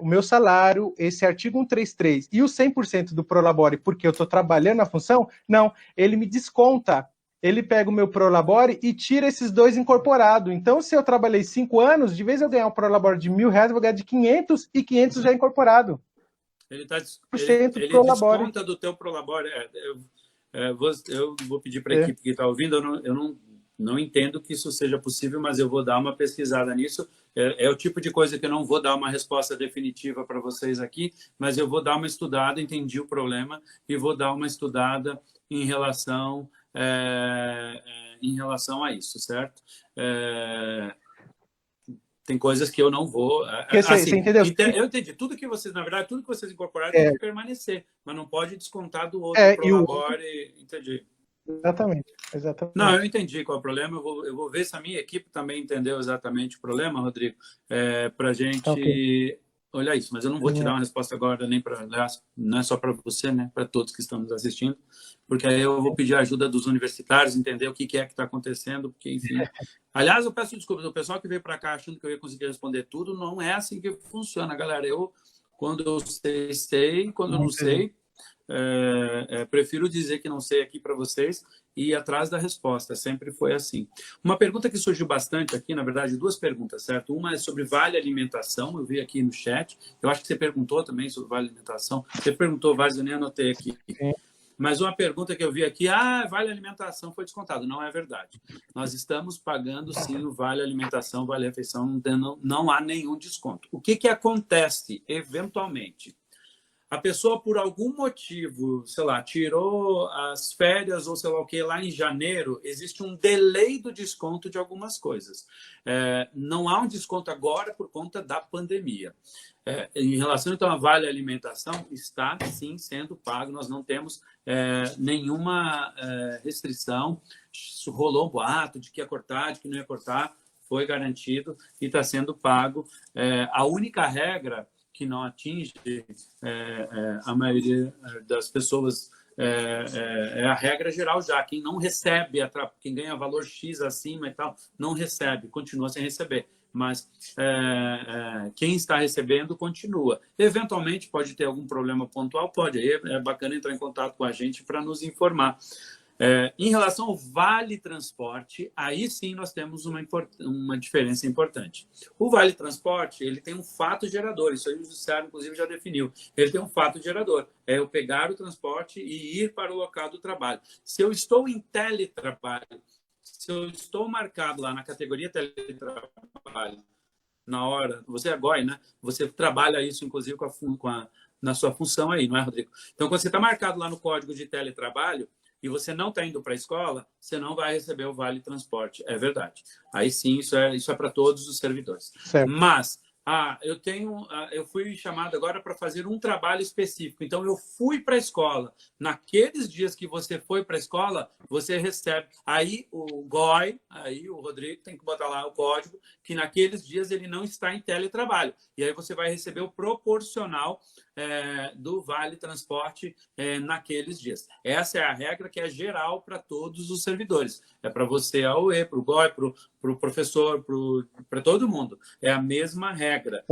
o meu salário, esse artigo 133 e o 100% do Prolabore, porque eu estou trabalhando na função, não, ele me desconta. Ele pega o meu Prolabore e tira esses dois incorporados. Então, se eu trabalhei 5 anos, de vez eu ganhar um Prolabore de R$1.000, eu vou ganhar de 500 e 500 já incorporado. Ele Prolabore. desconta do teu Prolabore. Eu vou pedir para a equipe que está ouvindo, eu não entendo que isso seja possível, mas eu vou dar uma pesquisada nisso. É o tipo de coisa que eu não vou dar uma resposta definitiva para vocês aqui, mas eu vou dar uma estudada, entendi o problema, e vou dar uma estudada em relação a isso, certo? Tem coisas que eu não vou... Você entendeu? Eu entendi. Tudo que vocês incorporaram tem que permanecer, mas não pode descontar do outro Prolabore. Entendi. Exatamente. Não, eu entendi qual é o problema. Eu vou ver se a minha equipe também entendeu exatamente o problema, Rodrigo, para a gente olhar isso. Mas eu não vou te dar uma resposta agora, nem não é só para você, né? Para todos que estão nos assistindo, porque aí eu vou pedir a ajuda dos universitários, entender o que é que está acontecendo, porque, enfim... Aliás, eu peço desculpas, o pessoal que veio para cá achando que eu ia conseguir responder tudo, não é assim que funciona, galera. Quando eu sei, quando eu não sei... prefiro dizer que não sei aqui para vocês e ir atrás da resposta, sempre foi assim. Uma pergunta que surgiu bastante aqui, na verdade, duas perguntas, certo? Uma é sobre vale alimentação, eu vi aqui no chat, eu acho que você perguntou também sobre vale alimentação, você perguntou vários, eu nem anotei aqui. Mas uma pergunta que eu vi aqui, vale alimentação foi descontado. Não é verdade. Nós estamos pagando, sim, o vale alimentação, vale refeição, não há nenhum desconto. O que acontece, eventualmente? A pessoa, por algum motivo, sei lá, tirou as férias ou sei lá o que, lá em janeiro, existe um delay do desconto de algumas coisas. Não há um desconto agora por conta da pandemia. Em relação, então, a Vale Alimentação, está, sim, sendo pago. Nós não temos nenhuma restrição. Rolou um boato de que ia cortar, de que não ia cortar. Foi garantido e está sendo pago. A única regra que não atinge a maioria das pessoas é a regra geral já. Quem não recebe, quem ganha valor X acima e tal, não recebe, continua sem receber. Mas quem está recebendo continua. Eventualmente pode ter algum problema pontual, pode. Aí é bacana entrar em contato com a gente para nos informar. Em relação ao Vale Transporte, aí sim nós temos uma diferença importante. O Vale Transporte, ele tem um fato gerador, isso aí o Judiciário, inclusive, já definiu. Ele tem um fato gerador, é eu pegar o transporte e ir para o local do trabalho. Se eu estou em teletrabalho, se eu estou marcado lá na categoria teletrabalho, na hora, você é GOI, né? Você trabalha isso, inclusive, na sua função aí, não é, Rodrigo? Então, quando você está marcado lá no código de teletrabalho, e você não está indo para a escola, você não vai receber o Vale Transporte. É verdade. Aí sim, isso é para todos os servidores. Certo. Mas eu fui chamado agora para fazer um trabalho específico. Então, eu fui para a escola. Naqueles dias que você foi para a escola, você recebe. Aí o GOI, aí o Rodrigo tem que botar lá o código, que naqueles dias ele não está em teletrabalho. E aí você vai receber o proporcional do Vale Transporte naqueles dias. Essa é a regra que é geral para todos os servidores. É para você, a UE, para o GOI, para o professor, para todo mundo. É a mesma regra.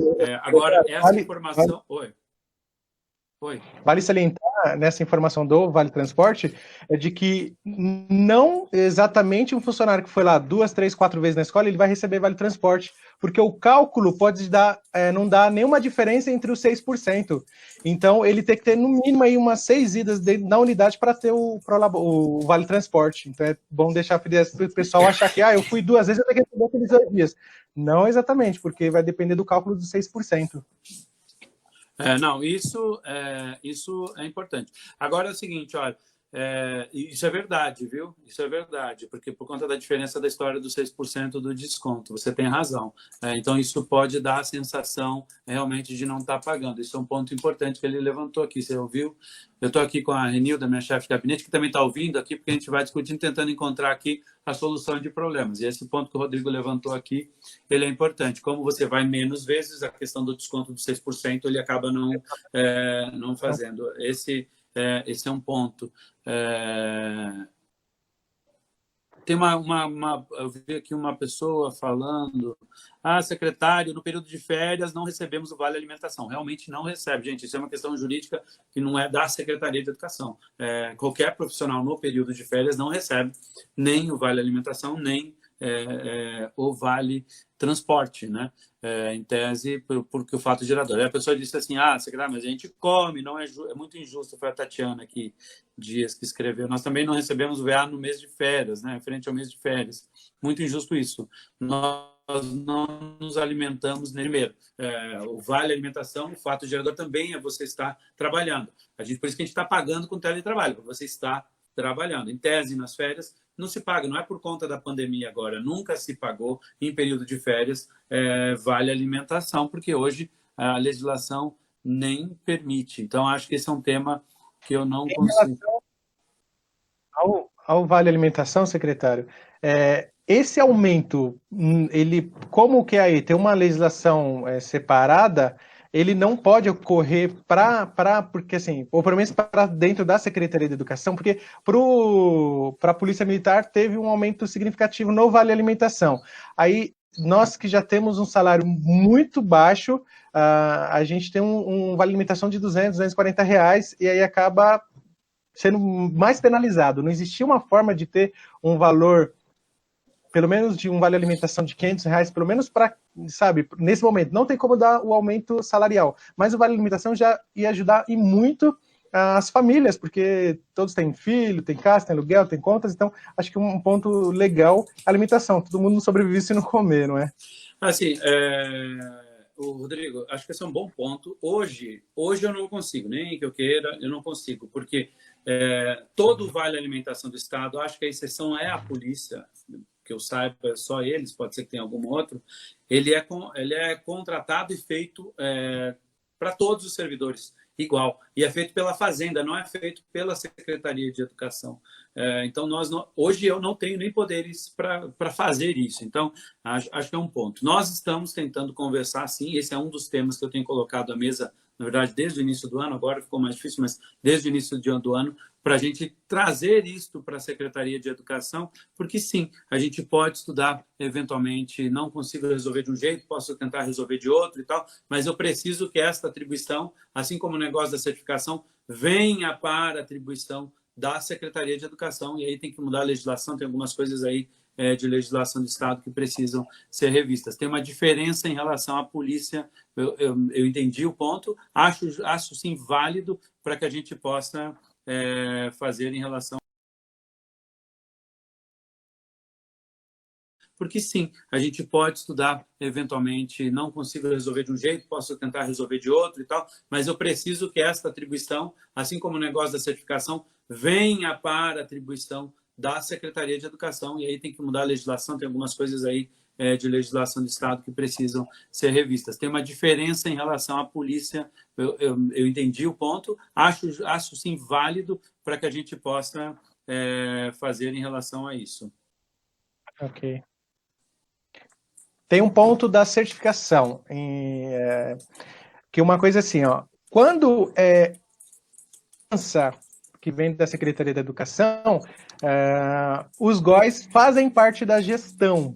Agora, essa informação... Oi. Vale salientar nessa informação do Vale Transporte de que não exatamente um funcionário que foi lá 2, 3, 4 vezes na escola, ele vai receber Vale Transporte, porque o cálculo pode não dar nenhuma diferença entre os 6%. Então, ele tem que ter no mínimo aí umas 6 idas na unidade para ter o Vale Transporte. Então, é bom deixar para o pessoal achar que eu fui 2 vezes, eu tenho que receber aqueles 2 dias. Não exatamente, porque vai depender do cálculo dos 6%. Não, isso é importante. Agora é o seguinte, olha, Isso é verdade, viu? Isso é verdade, porque por conta da diferença da história dos 6% do desconto, você tem razão. Então, isso pode dar a sensação realmente de não estar pagando. Isso é um ponto importante que ele levantou aqui, você ouviu? Eu estou aqui com a Renilda, minha chefe de gabinete, que também está ouvindo aqui, porque a gente vai discutindo, tentando encontrar aqui a solução de problemas. E esse ponto que o Rodrigo levantou aqui, ele é importante. Como você vai menos vezes, a questão do desconto dos 6%, ele acaba não fazendo. Esse é um ponto. Tem eu vi aqui uma pessoa falando: secretário, no período de férias não recebemos o Vale Alimentação. Realmente não recebe, gente. Isso é uma questão jurídica que não é da Secretaria de Educação. Qualquer profissional no período de férias não recebe nem o Vale Alimentação, nem o Vale Transporte, né? Em tese, porque o fato gerador. Aí a pessoa disse assim: secretário, mas a gente come, não é muito injusto. Foi a Tatiana aqui, Dias, que escreveu. Nós também não recebemos o VA no mês de férias, né? Frente ao mês de férias. Muito injusto isso. Nós não nos alimentamos primeiro. O Vale Alimentação, o fato gerador também é você estar trabalhando. Por isso que a gente está pagando com teletrabalho, para você estar trabalhando. Em tese, nas férias, não se paga, não é por conta da pandemia agora, nunca se pagou em período de férias Vale Alimentação, porque hoje a legislação nem permite. Então, acho que esse é um tema que eu não consigo. Ao Vale Alimentação, secretário, esse aumento, ele, como que aí tem uma legislação separada, ele não pode ocorrer porque assim, ou pelo menos para dentro da Secretaria de Educação, porque para a Polícia Militar teve um aumento significativo no Vale Alimentação. Aí, nós que já temos um salário muito baixo, a gente tem um Vale Alimentação de R$240, e aí acaba sendo mais penalizado. Não existia uma forma de ter um valor, pelo menos de um Vale Alimentação de R$500, pelo menos para, sabe, nesse momento. Não tem como dar o aumento salarial, mas o Vale Alimentação já ia ajudar e muito as famílias, porque todos têm filho, tem casa, tem aluguel, tem contas, então acho que um ponto legal é a alimentação. Todo mundo não sobrevive se não comer, não é? Assim, Rodrigo, acho que esse é um bom ponto. Hoje eu não consigo, nem que eu queira, eu não consigo, porque todo o Vale Alimentação do Estado, acho que a exceção é a polícia, que eu saiba, só eles, pode ser que tenha algum outro, ele é contratado e feito para todos os servidores, igual. E é feito pela Fazenda, não é feito pela Secretaria de Educação. Então, hoje eu não tenho nem poderes para fazer isso. Então, acho que é um ponto. Nós estamos tentando conversar, sim, esse é um dos temas que eu tenho colocado à mesa, na verdade, desde o início do ano, agora ficou mais difícil, mas desde o início do ano, para a gente trazer isto para a Secretaria de Educação, porque sim, a gente pode estudar, eventualmente, não consigo resolver de um jeito, posso tentar resolver de outro e tal, mas eu preciso que esta atribuição, assim como o negócio da certificação, venha para a atribuição da Secretaria de Educação, e aí tem que mudar a legislação, tem algumas coisas aí de legislação do Estado que precisam ser revistas. Tem uma diferença em relação à polícia, eu entendi o ponto, acho sim válido para que a gente possa fazer em relação. Porque sim, a gente pode estudar, eventualmente, não consigo resolver de um jeito, posso tentar resolver de outro e tal, mas eu preciso que esta atribuição, assim como o negócio da certificação, venha para a atribuição da Secretaria de Educação, e aí tem que mudar a legislação, tem algumas coisas aí de legislação do Estado que precisam ser revistas. Tem uma diferença em relação à polícia, eu entendi o ponto, acho sim válido para que a gente possa fazer em relação a isso. Ok. Tem um ponto da certificação, que uma coisa assim, quando que vem da Secretaria da Educação, os GOIs fazem parte da gestão.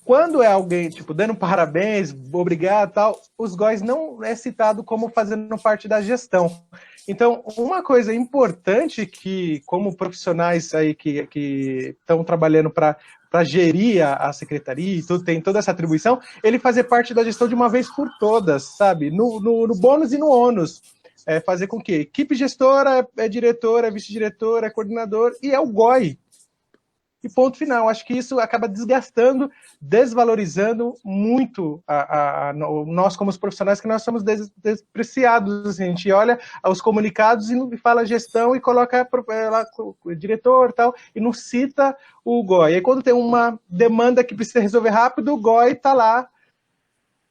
Quando é alguém, tipo, dando parabéns, obrigado, tal, os GOIs não é citado como fazendo parte da gestão. Então, uma coisa importante que, como profissionais aí que estão trabalhando para gerir a secretaria e tudo, tem toda essa atribuição, ele fazer parte da gestão de uma vez por todas, sabe? No bônus e no ônus. Fazer com que a equipe gestora é diretor, é vice-diretor, é coordenador e é o GOI. e ponto final. Acho que isso acaba desgastando, desvalorizando muito nós como os profissionais, que nós somos despreciados. Assim, a gente olha os comunicados e fala gestão e coloca lá o diretor e tal, e não cita o GOI. E aí quando tem uma demanda que precisa resolver rápido, o GOI está lá.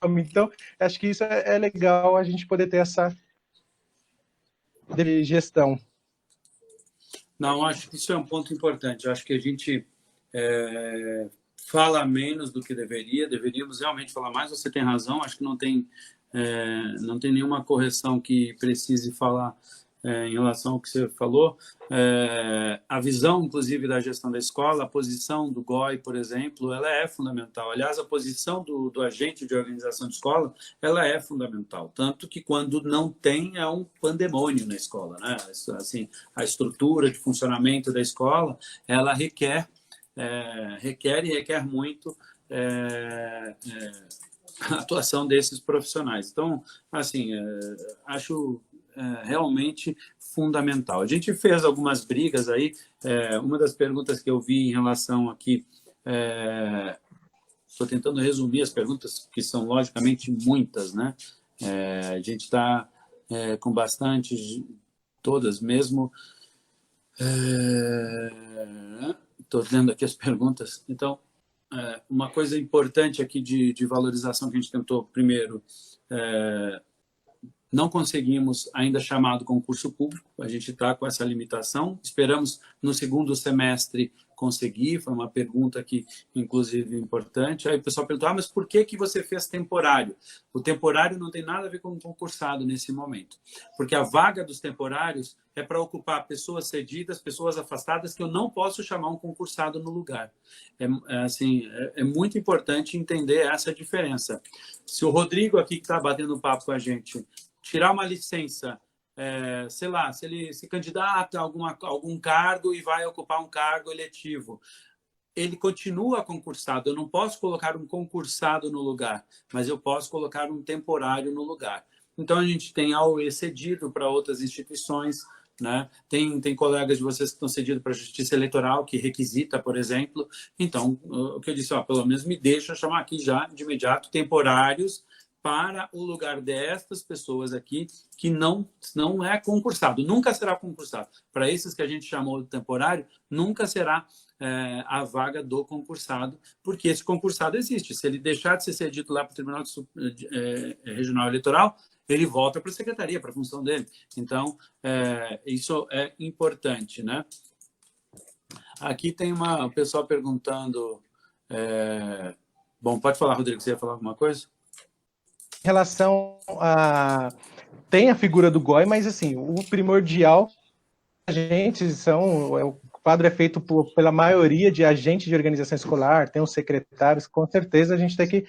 Então, acho que isso é legal, a gente poder ter essa de gestão. Não, acho que isso é um ponto importante. Acho que a gente fala menos do que deveríamos realmente falar mais. Você tem razão, acho que não tem nenhuma correção que precise falar em relação ao que você falou. A visão, inclusive, da gestão da escola, a posição do GOI, por exemplo, ela é fundamental. Aliás, a posição do agente de organização de escola, ela é fundamental. Tanto que quando não tem, é um pandemônio na escola, né? Assim, a estrutura de funcionamento da escola, ela requer muito a atuação desses profissionais. Então, assim, acho realmente fundamental. A gente fez algumas brigas aí. Uma das perguntas que eu vi em relação aqui, estou tentando resumir as perguntas, que são logicamente muitas, né? A gente está com bastante, todas mesmo. Estou vendo aqui as perguntas. Então, uma coisa importante aqui de valorização que a gente tentou, primeiro, não conseguimos ainda chamar do concurso público, a gente está com essa limitação. Esperamos no segundo semestre conseguir, foi uma pergunta que, inclusive, importante. Aí o pessoal perguntou, mas por que você fez temporário? O temporário não tem nada a ver com o concursado nesse momento, porque a vaga dos temporários é para ocupar pessoas cedidas, pessoas afastadas, que eu não posso chamar um concursado no lugar. É muito importante entender essa diferença. Se o Rodrigo aqui, que está batendo papo com a gente, tirar uma licença, sei lá, se ele se candidata a algum cargo e vai ocupar um cargo eletivo, ele continua concursado. Eu não posso colocar um concursado no lugar, mas eu posso colocar um temporário no lugar. Então, a gente tem AOE cedido para outras instituições, né? Tem colegas de vocês que estão cedidos para a Justiça Eleitoral, que requisita, por exemplo. Então, o que eu disse, pelo menos me deixa chamar aqui já, de imediato, temporários, para o lugar destas pessoas aqui, que não é concursado, nunca será concursado. Para esses que a gente chamou de temporário, nunca será a vaga do concursado, porque esse concursado existe. Se ele deixar de ser cedido lá para o Tribunal Regional Eleitoral, ele volta para a secretaria, para a função dele. Então, isso é importante, né? Aqui tem o pessoal perguntando... Bom, pode falar, Rodrigo, você ia falar alguma coisa? Em relação a... Tem a figura do GOI, mas assim, o primordial, o quadro é feito pela maioria de agentes de organização escolar, tem os secretários, com certeza a gente tem que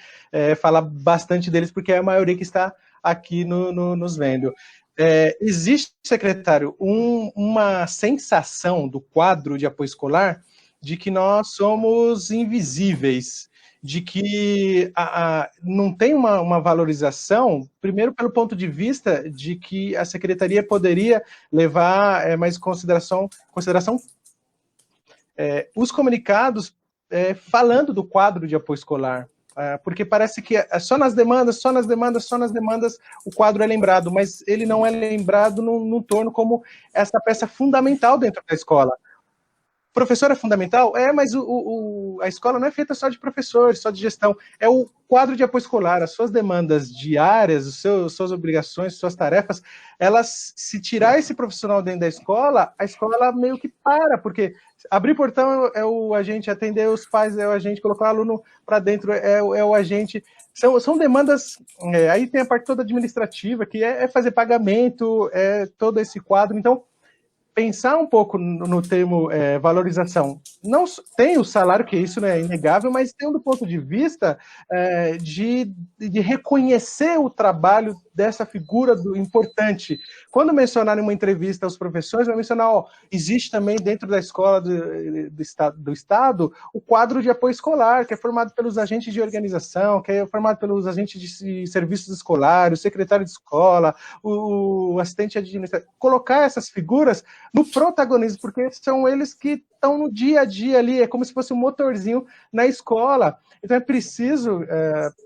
falar bastante deles, porque é a maioria que está aqui nos vendo. Existe, secretário, uma sensação do quadro de apoio escolar de que nós somos invisíveis, de que não tem uma valorização, primeiro pelo ponto de vista de que a secretaria poderia levar mais em consideração os comunicados falando do quadro de apoio escolar, porque parece que só nas demandas, o quadro é lembrado, mas ele não é lembrado no torno como essa peça fundamental dentro da escola. Professor é fundamental? Mas a escola não é feita só de professores, só de gestão. É o quadro de apoio escolar, as suas demandas diárias, suas obrigações, suas tarefas, elas, se tirar esse profissional dentro da escola, a escola meio que para, porque abrir portão é o agente, atender os pais é o agente, colocar o aluno para dentro é o agente. São demandas, aí tem a parte toda administrativa, que é fazer pagamento, todo esse quadro. Então, pensar um pouco no termo valorização. Não tem o salário, que isso é inegável, mas tem do ponto de vista de reconhecer o trabalho dessa figura importante. Quando mencionar em uma entrevista aos professores, vai mencionar, existe também dentro da escola do Estado o quadro de apoio escolar, que é formado pelos agentes de organização, que é formado pelos agentes de serviços escolares, o secretário de escola, o assistente administrativo. Colocar essas figuras no protagonismo, porque são eles que estão no dia a dia ali, é como se fosse um motorzinho na escola. Então é preciso,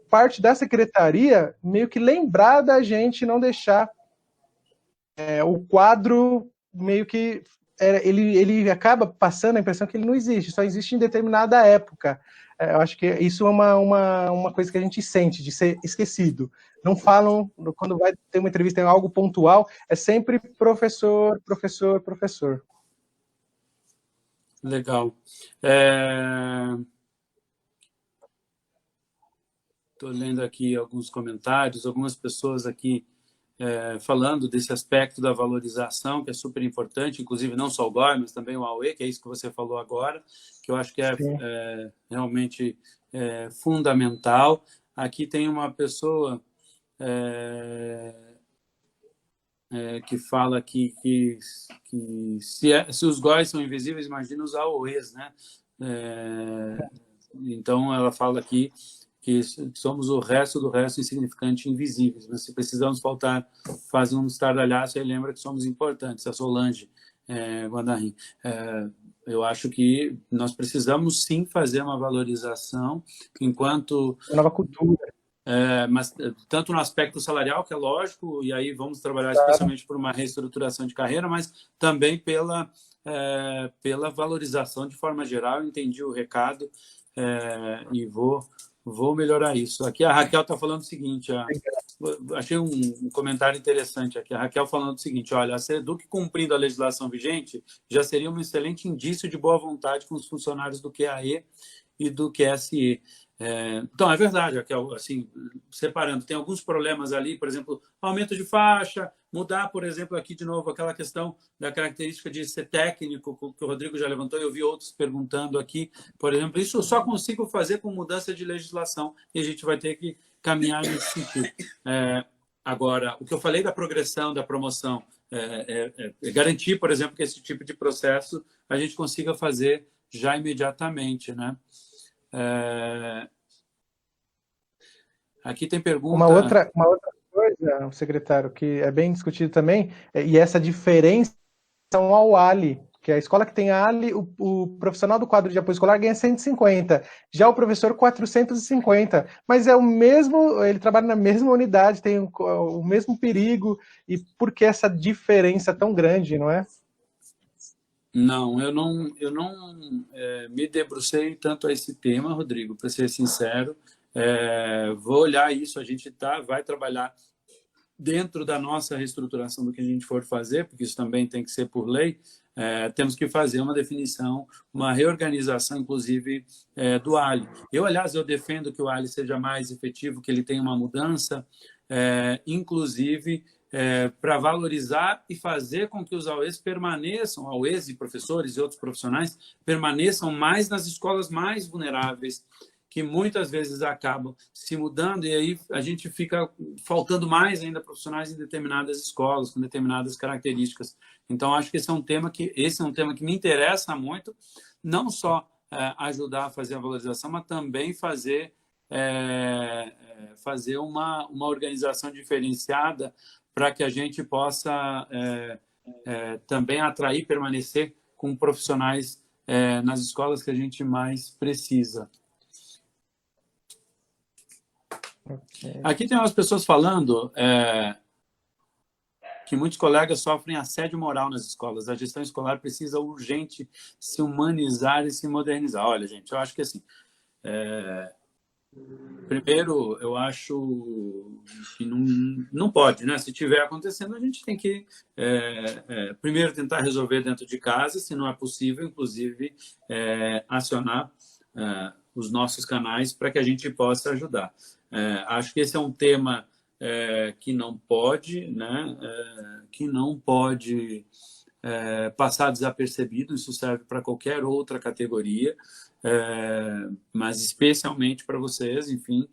parte da secretaria, meio que lembrar da gente, não deixar o quadro meio que... ele acaba passando a impressão que ele não existe, só existe em determinada época. Eu acho que isso é uma coisa que a gente sente, de ser esquecido. Não falam, quando vai ter uma entrevista em algo pontual, é sempre professor, professor, professor. Legal. Estou lendo aqui alguns comentários, algumas pessoas aqui falando desse aspecto da valorização, que é super importante, inclusive não só o GOI, mas também o AUE, que é isso que você falou agora, que eu acho que é realmente fundamental. Aqui tem uma pessoa que fala aqui que se os GOIs são invisíveis, imagina os AOEs, né? Então, ela fala aqui que somos o resto do resto insignificante e invisíveis, mas se precisamos fazer um estardalhaço, aí lembra que somos importantes. A Solange Guandarim. Eu acho que nós precisamos sim fazer uma valorização enquanto... Uma nova cultura. Mas tanto no aspecto salarial, que é lógico, e aí vamos trabalhar especialmente por uma reestruturação de carreira, mas também pela valorização de forma geral. Eu entendi o recado e vou melhorar isso. Aqui a Raquel está falando o seguinte, achei um comentário interessante aqui. A Raquel falando o seguinte, olha, a SEDUC cumprindo a legislação vigente já seria um excelente indício de boa vontade com os funcionários do QAE e do QSE. Então, é verdade, Raquel, assim, separando, tem alguns problemas ali, por exemplo, aumento de faixa, mudar, por exemplo, aqui de novo, aquela questão da característica de ser técnico, que o Rodrigo já levantou, eu vi outros perguntando aqui, por exemplo, isso eu só consigo fazer com mudança de legislação e a gente vai ter que caminhar nesse sentido. Agora, o que eu falei da progressão, da promoção, garantir, por exemplo, que esse tipo de processo a gente consiga fazer já imediatamente, né? Aqui tem pergunta... Uma outra coisa, secretário, que é bem discutido também, e essa diferença ao ALI, que é a escola que tem ALI, o profissional do quadro de apoio escolar ganha 150, já o professor 450, mas é o mesmo, ele trabalha na mesma unidade, tem o mesmo perigo, e por que essa diferença tão grande, não é? Não, eu não me debrucei tanto a esse tema, Rodrigo, para ser sincero. Vou olhar isso, a gente vai trabalhar dentro da nossa reestruturação do que a gente for fazer, porque isso também tem que ser por lei. Temos que fazer uma definição, uma reorganização, inclusive, do ALI. Aliás, eu defendo que o ALI seja mais efetivo, que ele tenha uma mudança, inclusive... para valorizar e fazer com que os AUEs permaneçam, AUEs e professores e outros profissionais, permaneçam mais nas escolas mais vulneráveis, que muitas vezes acabam se mudando e aí a gente fica faltando mais ainda profissionais em determinadas escolas, com determinadas características. Então, acho que esse é um tema que me interessa muito, não só ajudar a fazer a valorização, mas também fazer uma organização diferenciada para que a gente possa também atrair, permanecer com profissionais nas escolas que a gente mais precisa. Okay. Aqui tem umas pessoas falando que muitos colegas sofrem assédio moral nas escolas. A gestão escolar precisa urgente se humanizar e se modernizar. Olha, gente, eu acho que assim... Primeiro, eu acho que não pode, né? Se estiver acontecendo, a gente tem que, primeiro, tentar resolver dentro de casa, se não é possível, inclusive, acionar os nossos canais para que a gente possa ajudar. Acho que esse é um tema que não pode, né? Que não pode passar desapercebido, isso serve para qualquer outra categoria, mas especialmente para vocês, enfim,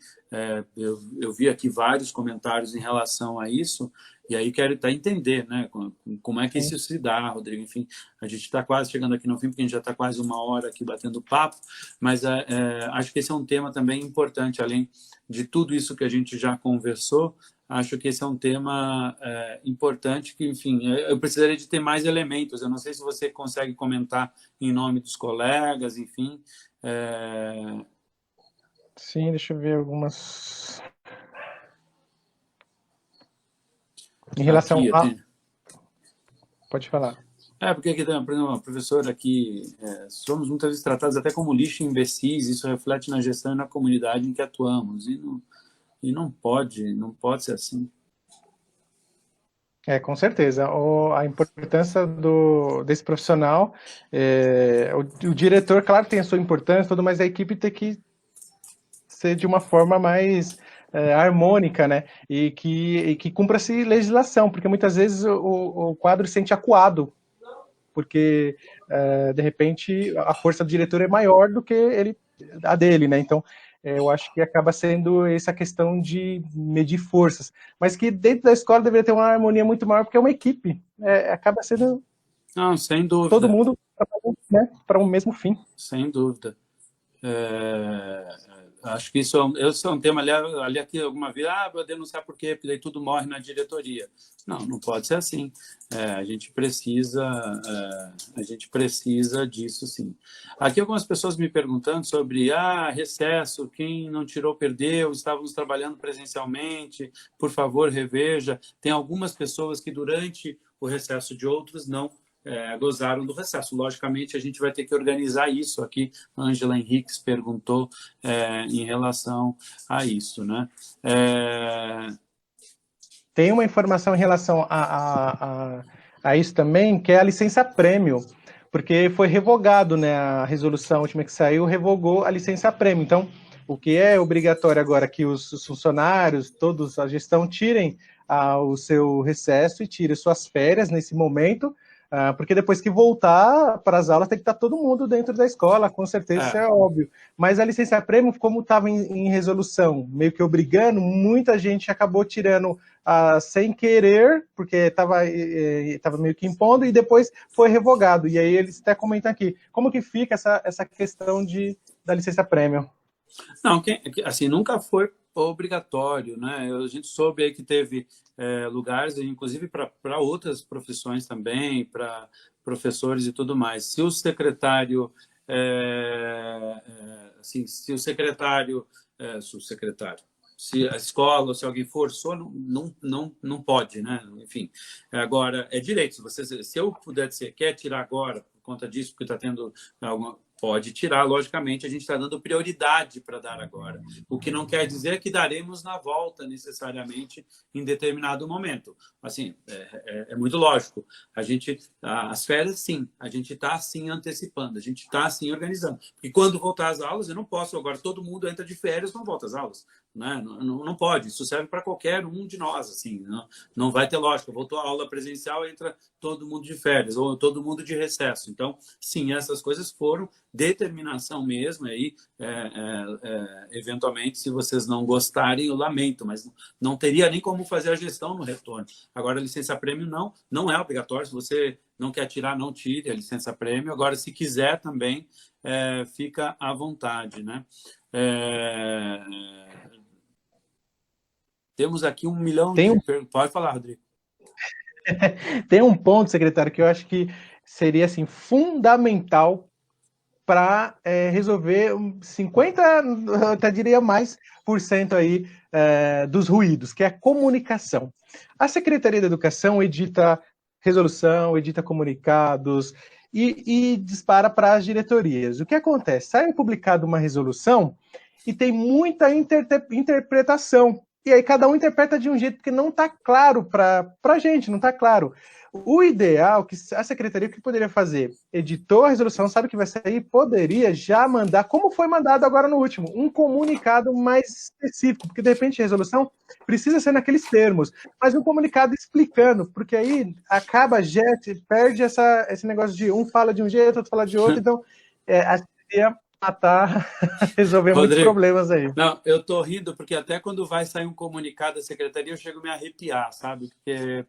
eu vi aqui vários comentários em relação a isso, e aí quero entender, né, como é que isso se dá, Rodrigo. Enfim, a gente está quase chegando aqui no fim, porque a gente já está quase 1 hora aqui batendo papo, mas acho que esse é um tema também importante, além de tudo isso que a gente já conversou. Acho que esse é um tema importante que, enfim, eu precisaria de ter mais elementos. Eu não sei se você consegue comentar em nome dos colegas, enfim. Sim, deixa eu ver algumas... Em relação aqui, a... Pode falar. Porque aqui, por exemplo, uma professora aqui, somos muitas vezes tratados até como lixo e imbecis, isso reflete na gestão e na comunidade em que atuamos, e não pode ser assim. Com certeza. A importância desse profissional, o diretor, claro, tem a sua importância, tudo, mas a equipe tem que ser de uma forma mais harmônica, né? E que cumpra-se legislação, porque muitas vezes o quadro se sente acuado, porque, de repente, a força do diretor é maior do que a dele, né? Então, eu acho que acaba sendo essa questão de medir forças, mas que dentro da escola deveria ter uma harmonia muito maior, porque é uma equipe, acaba sendo... Não, sem dúvida. Todo mundo, né, para um mesmo fim. Sem dúvida. Acho que isso é um tema, ali aqui alguma vez, vou denunciar por quê? Porque daí tudo morre na diretoria. Não pode ser assim. A gente precisa disso, sim. Aqui algumas pessoas me perguntando sobre recesso, quem não tirou perdeu, estávamos trabalhando presencialmente, por favor, reveja. Tem algumas pessoas que durante o recesso de outros não gozaram do recesso. Logicamente, a gente vai ter que organizar isso aqui. Ângela Henriques perguntou em relação a isso, né? Tem uma informação em relação a isso também, que é a licença-prêmio, porque foi revogado, né, a resolução última que saiu, revogou a licença-prêmio. Então, o que é obrigatório agora é que os funcionários, todos a gestão, tirem o seu recesso e tirem suas férias nesse momento, porque depois que voltar para as aulas tem que estar todo mundo dentro da escola, com certeza, isso é óbvio. Mas a licença-prêmio, como estava em resolução, meio que obrigando, muita gente acabou tirando sem querer, porque estava meio que impondo, e depois foi revogado. E aí eles até comentam aqui, como que fica essa questão da licença-prêmio? Não, assim, nunca foi obrigatório, né? A gente soube aí que teve lugares, inclusive para outras profissões também, para professores e tudo mais. Se o secretário, se a escola ou se alguém forçou, não pode, né? Enfim, agora é direito. Se eu puder dizer, quer tirar agora por conta disso, porque está tendo alguma... Pode tirar, logicamente, a gente está dando prioridade para dar agora. O que não quer dizer que daremos na volta, necessariamente, em determinado momento. Assim, é muito lógico. As férias, sim, a gente está, assim, antecipando, a gente está, assim, organizando. E quando voltar às aulas, eu não posso agora, todo mundo entra de férias, não volta às aulas. Né? Não pode, isso serve para qualquer um de nós, assim, não vai ter lógica. Voltou a aula presencial, entra todo mundo de férias, ou todo mundo de recesso. Então, sim, essas coisas foram determinação mesmo, aí, eventualmente, se vocês não gostarem, eu lamento, mas não teria nem como fazer a gestão no retorno. Agora, a licença-prêmio não é obrigatório, se você não quer tirar, não tire a licença-prêmio. Agora, se quiser também, fica à vontade, né? Temos aqui 1 milhão de... Pode falar, Rodrigo. Tem um ponto, secretário, que eu acho que seria assim, fundamental para resolver 50%, eu até diria mais, por cento aí, dos ruídos, que é a comunicação. A Secretaria da Educação edita resolução, edita comunicados e dispara para as diretorias. O que acontece? Sai publicada uma resolução e tem muita interpretação. E aí cada um interpreta de um jeito que não está claro para a gente, não está claro. O ideal, que a secretaria, o que poderia fazer? Editou a resolução, sabe que vai sair, poderia já mandar, como foi mandado agora no último, um comunicado mais específico, porque de repente a resolução precisa ser naqueles termos, mas um comunicado explicando, porque aí acaba, perde esse negócio de um fala de um jeito, outro fala de outro, então a secretaria matar, resolver muitos Rodrigo, problemas aí. não, eu estou rindo porque até quando vai sair um comunicado da secretaria eu chego a me arrepiar, sabe? Porque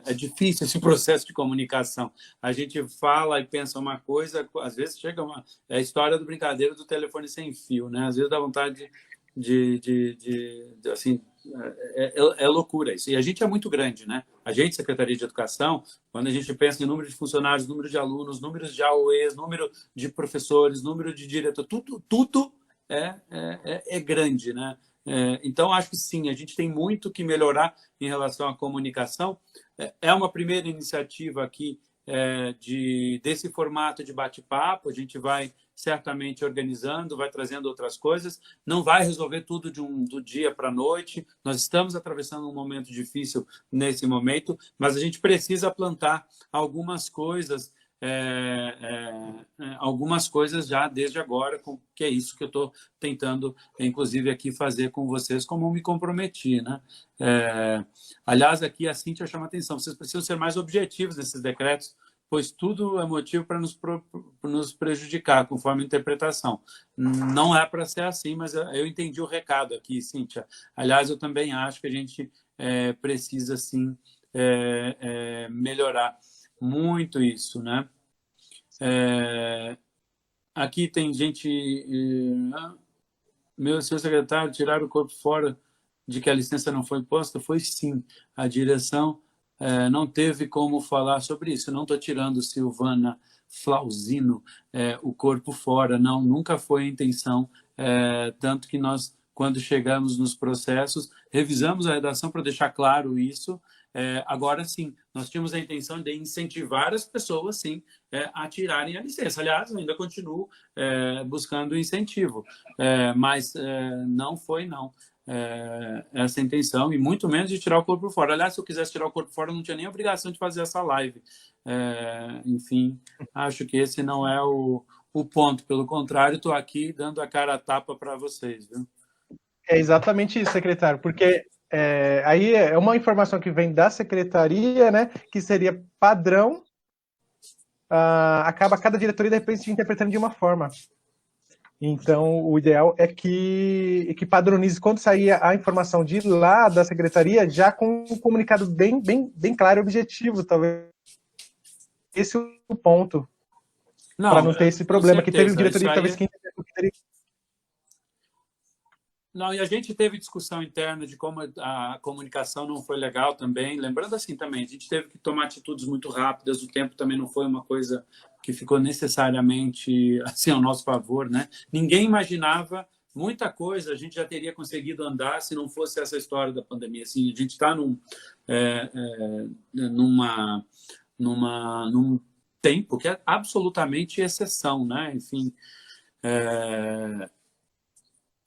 é difícil esse processo de comunicação. A gente fala e pensa uma coisa, às vezes chega uma... É a história do brincadeiro do telefone sem fio, né? Às vezes dá vontade assim, é loucura isso. E a gente é muito grande, né? A gente, Secretaria de Educação, quando a gente pensa em número de funcionários, número de alunos, números de AOEs, número de professores, número de diretor, tudo é grande, né? Então, acho que sim, a gente tem muito que melhorar em relação à comunicação. É uma primeira iniciativa aqui desse formato de bate-papo, a gente vai certamente organizando, vai trazendo outras coisas, não vai resolver tudo do dia para a noite, nós estamos atravessando um momento difícil nesse momento, mas a gente precisa plantar algumas coisas já desde agora, que é isso que eu estou tentando, inclusive, aqui fazer com vocês, como me comprometi, né? Aliás, aqui a Cíntia chama a atenção, vocês precisam ser mais objetivos nesses decretos, pois tudo é motivo para nos prejudicar, conforme a interpretação. Não é para ser assim, mas eu entendi o recado aqui, Cíntia. Aliás, eu também acho que a gente precisa, sim, melhorar muito isso, né? Aqui tem gente... Meu senhor secretário, tirar o corpo fora de que a licença não foi imposta? Foi sim. A direção não teve como falar sobre isso. Eu não estou tirando, Silvana Flauzino, o corpo fora. Não, nunca foi a intenção. Tanto que nós, quando chegamos nos processos, revisamos a redação para deixar claro isso. Agora, sim, nós tínhamos a intenção de incentivar as pessoas, sim, a tirarem a licença. Aliás, eu ainda continuo buscando incentivo, mas não foi, não, essa intenção, e muito menos de tirar o corpo fora. Aliás, se eu quisesse tirar o corpo fora, eu não tinha nem a obrigação de fazer essa live. Enfim, acho que esse não é o ponto. Pelo contrário, estou aqui dando a cara a tapa para vocês, viu? É exatamente isso, secretário, porque aí é uma informação que vem da secretaria, né, que seria padrão, acaba cada diretoria, de repente, interpretando de uma forma. Então, o ideal é que padronize, quando sair a informação de lá da secretaria, já com um comunicado bem claro e objetivo, talvez. Esse é o ponto, para não ter esse problema, que teve diretoria, talvez, que teria... Não, e a gente teve discussão interna de como a comunicação não foi legal também. Lembrando assim também, a gente teve que tomar atitudes muito rápidas, o tempo também não foi uma coisa que ficou necessariamente assim ao nosso favor, né? Ninguém imaginava muita coisa, a gente já teria conseguido andar se não fosse essa história da pandemia. Assim, a gente está num tempo que é absolutamente exceção, né?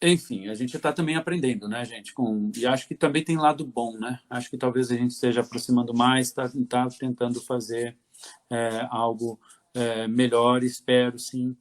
Enfim, a gente está também aprendendo, né, gente? E acho que também tem lado bom, né? Acho que talvez a gente esteja aproximando mais, está tentando fazer algo melhor. Espero sim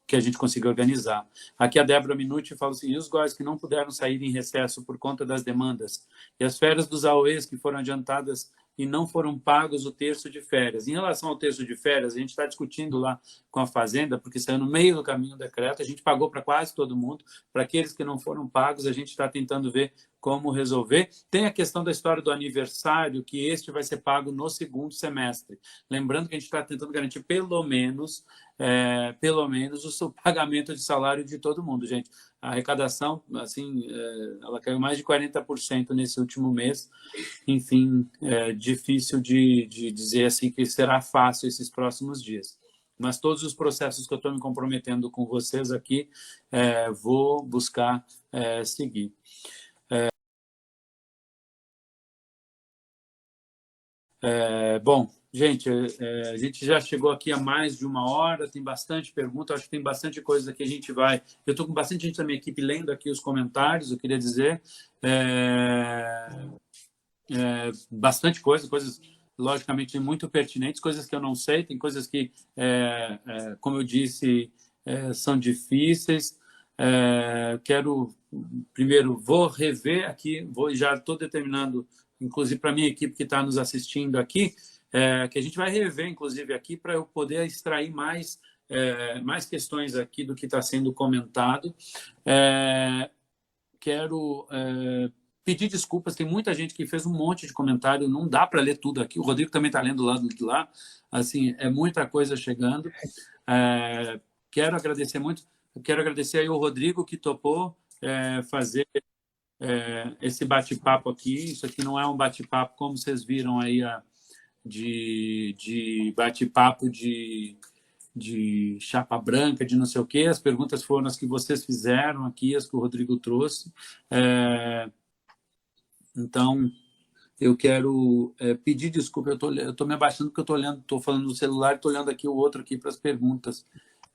que a gente consiga organizar. Aqui a Débora Minuti fala assim, e os GOIs que não puderam sair em recesso por conta das demandas, e as férias dos AOEs que foram adiantadas e não foram pagos o terço de férias. Em relação ao terço de férias, a gente está discutindo lá com a Fazenda, porque saiu no meio do caminho o decreto, a gente pagou para quase todo mundo, para aqueles que não foram pagos, a gente está tentando ver como resolver. Tem a questão da história do aniversário, que este vai ser pago no segundo semestre. Lembrando que a gente está tentando garantir pelo menos o pagamento de salário de todo mundo, gente. A arrecadação, assim, ela caiu mais de 40% nesse último mês. Enfim, é difícil de dizer assim que será fácil esses próximos dias. Mas todos os processos que eu estou me comprometendo com vocês aqui, vou buscar seguir. Bom, gente, a gente já chegou aqui há mais de uma hora, tem bastante pergunta, acho que tem bastante coisa que a gente vai... Eu estou com bastante gente da minha equipe lendo aqui os comentários, eu queria dizer. Bastante coisas logicamente muito pertinentes, coisas que eu não sei, tem coisas que, como eu disse, são difíceis. Primeiro, vou rever aqui, já estou determinando, inclusive para a minha equipe que está nos assistindo aqui, que a gente vai rever, inclusive, aqui, para eu poder extrair mais questões aqui do que está sendo comentado. Quero pedir desculpas, tem muita gente que fez um monte de comentário, não dá para ler tudo aqui, o Rodrigo também está lendo lá de lá, assim, é muita coisa chegando. Quero agradecer muito, quero agradecer aí o Rodrigo que topou fazer esse bate-papo aqui. Isso aqui não é um bate-papo, como vocês viram aí, de bate-papo de chapa branca, de não sei o quê. As perguntas foram as que vocês fizeram aqui, as que o Rodrigo trouxe. Então, eu quero pedir desculpa. Eu tô me abaixando porque estou falando no celular e estou olhando aqui o outro aqui para as perguntas.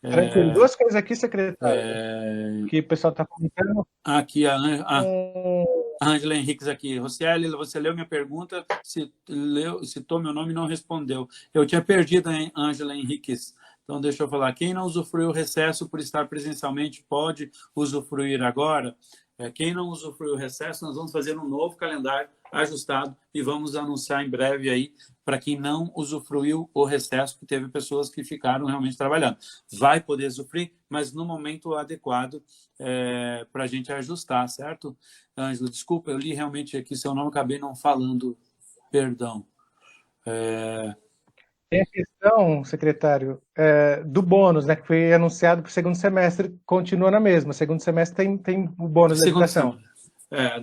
Tem duas coisas aqui, secretário, que o pessoal está comentando. Aqui, a Ângela Henriques aqui. Rocieli, você leu minha pergunta, citou meu nome e não respondeu. Eu tinha perdido, hein, Ângela Henriques. Então, deixa eu falar. Quem não usufruiu o recesso por estar presencialmente pode usufruir agora? Quem não usufruiu o recesso, nós vamos fazer um novo calendário ajustado e vamos anunciar em breve aí para quem não usufruiu o recesso, que teve pessoas que ficaram realmente trabalhando. Vai poder usufruir, mas no momento adequado para a gente ajustar, certo? Ângelo, desculpa, eu li realmente aqui seu nome, acabei não falando, perdão. Tem a questão, secretário, do bônus, né, que foi anunciado para o segundo semestre, continua na mesma. Segundo semestre tem o bônus da educação.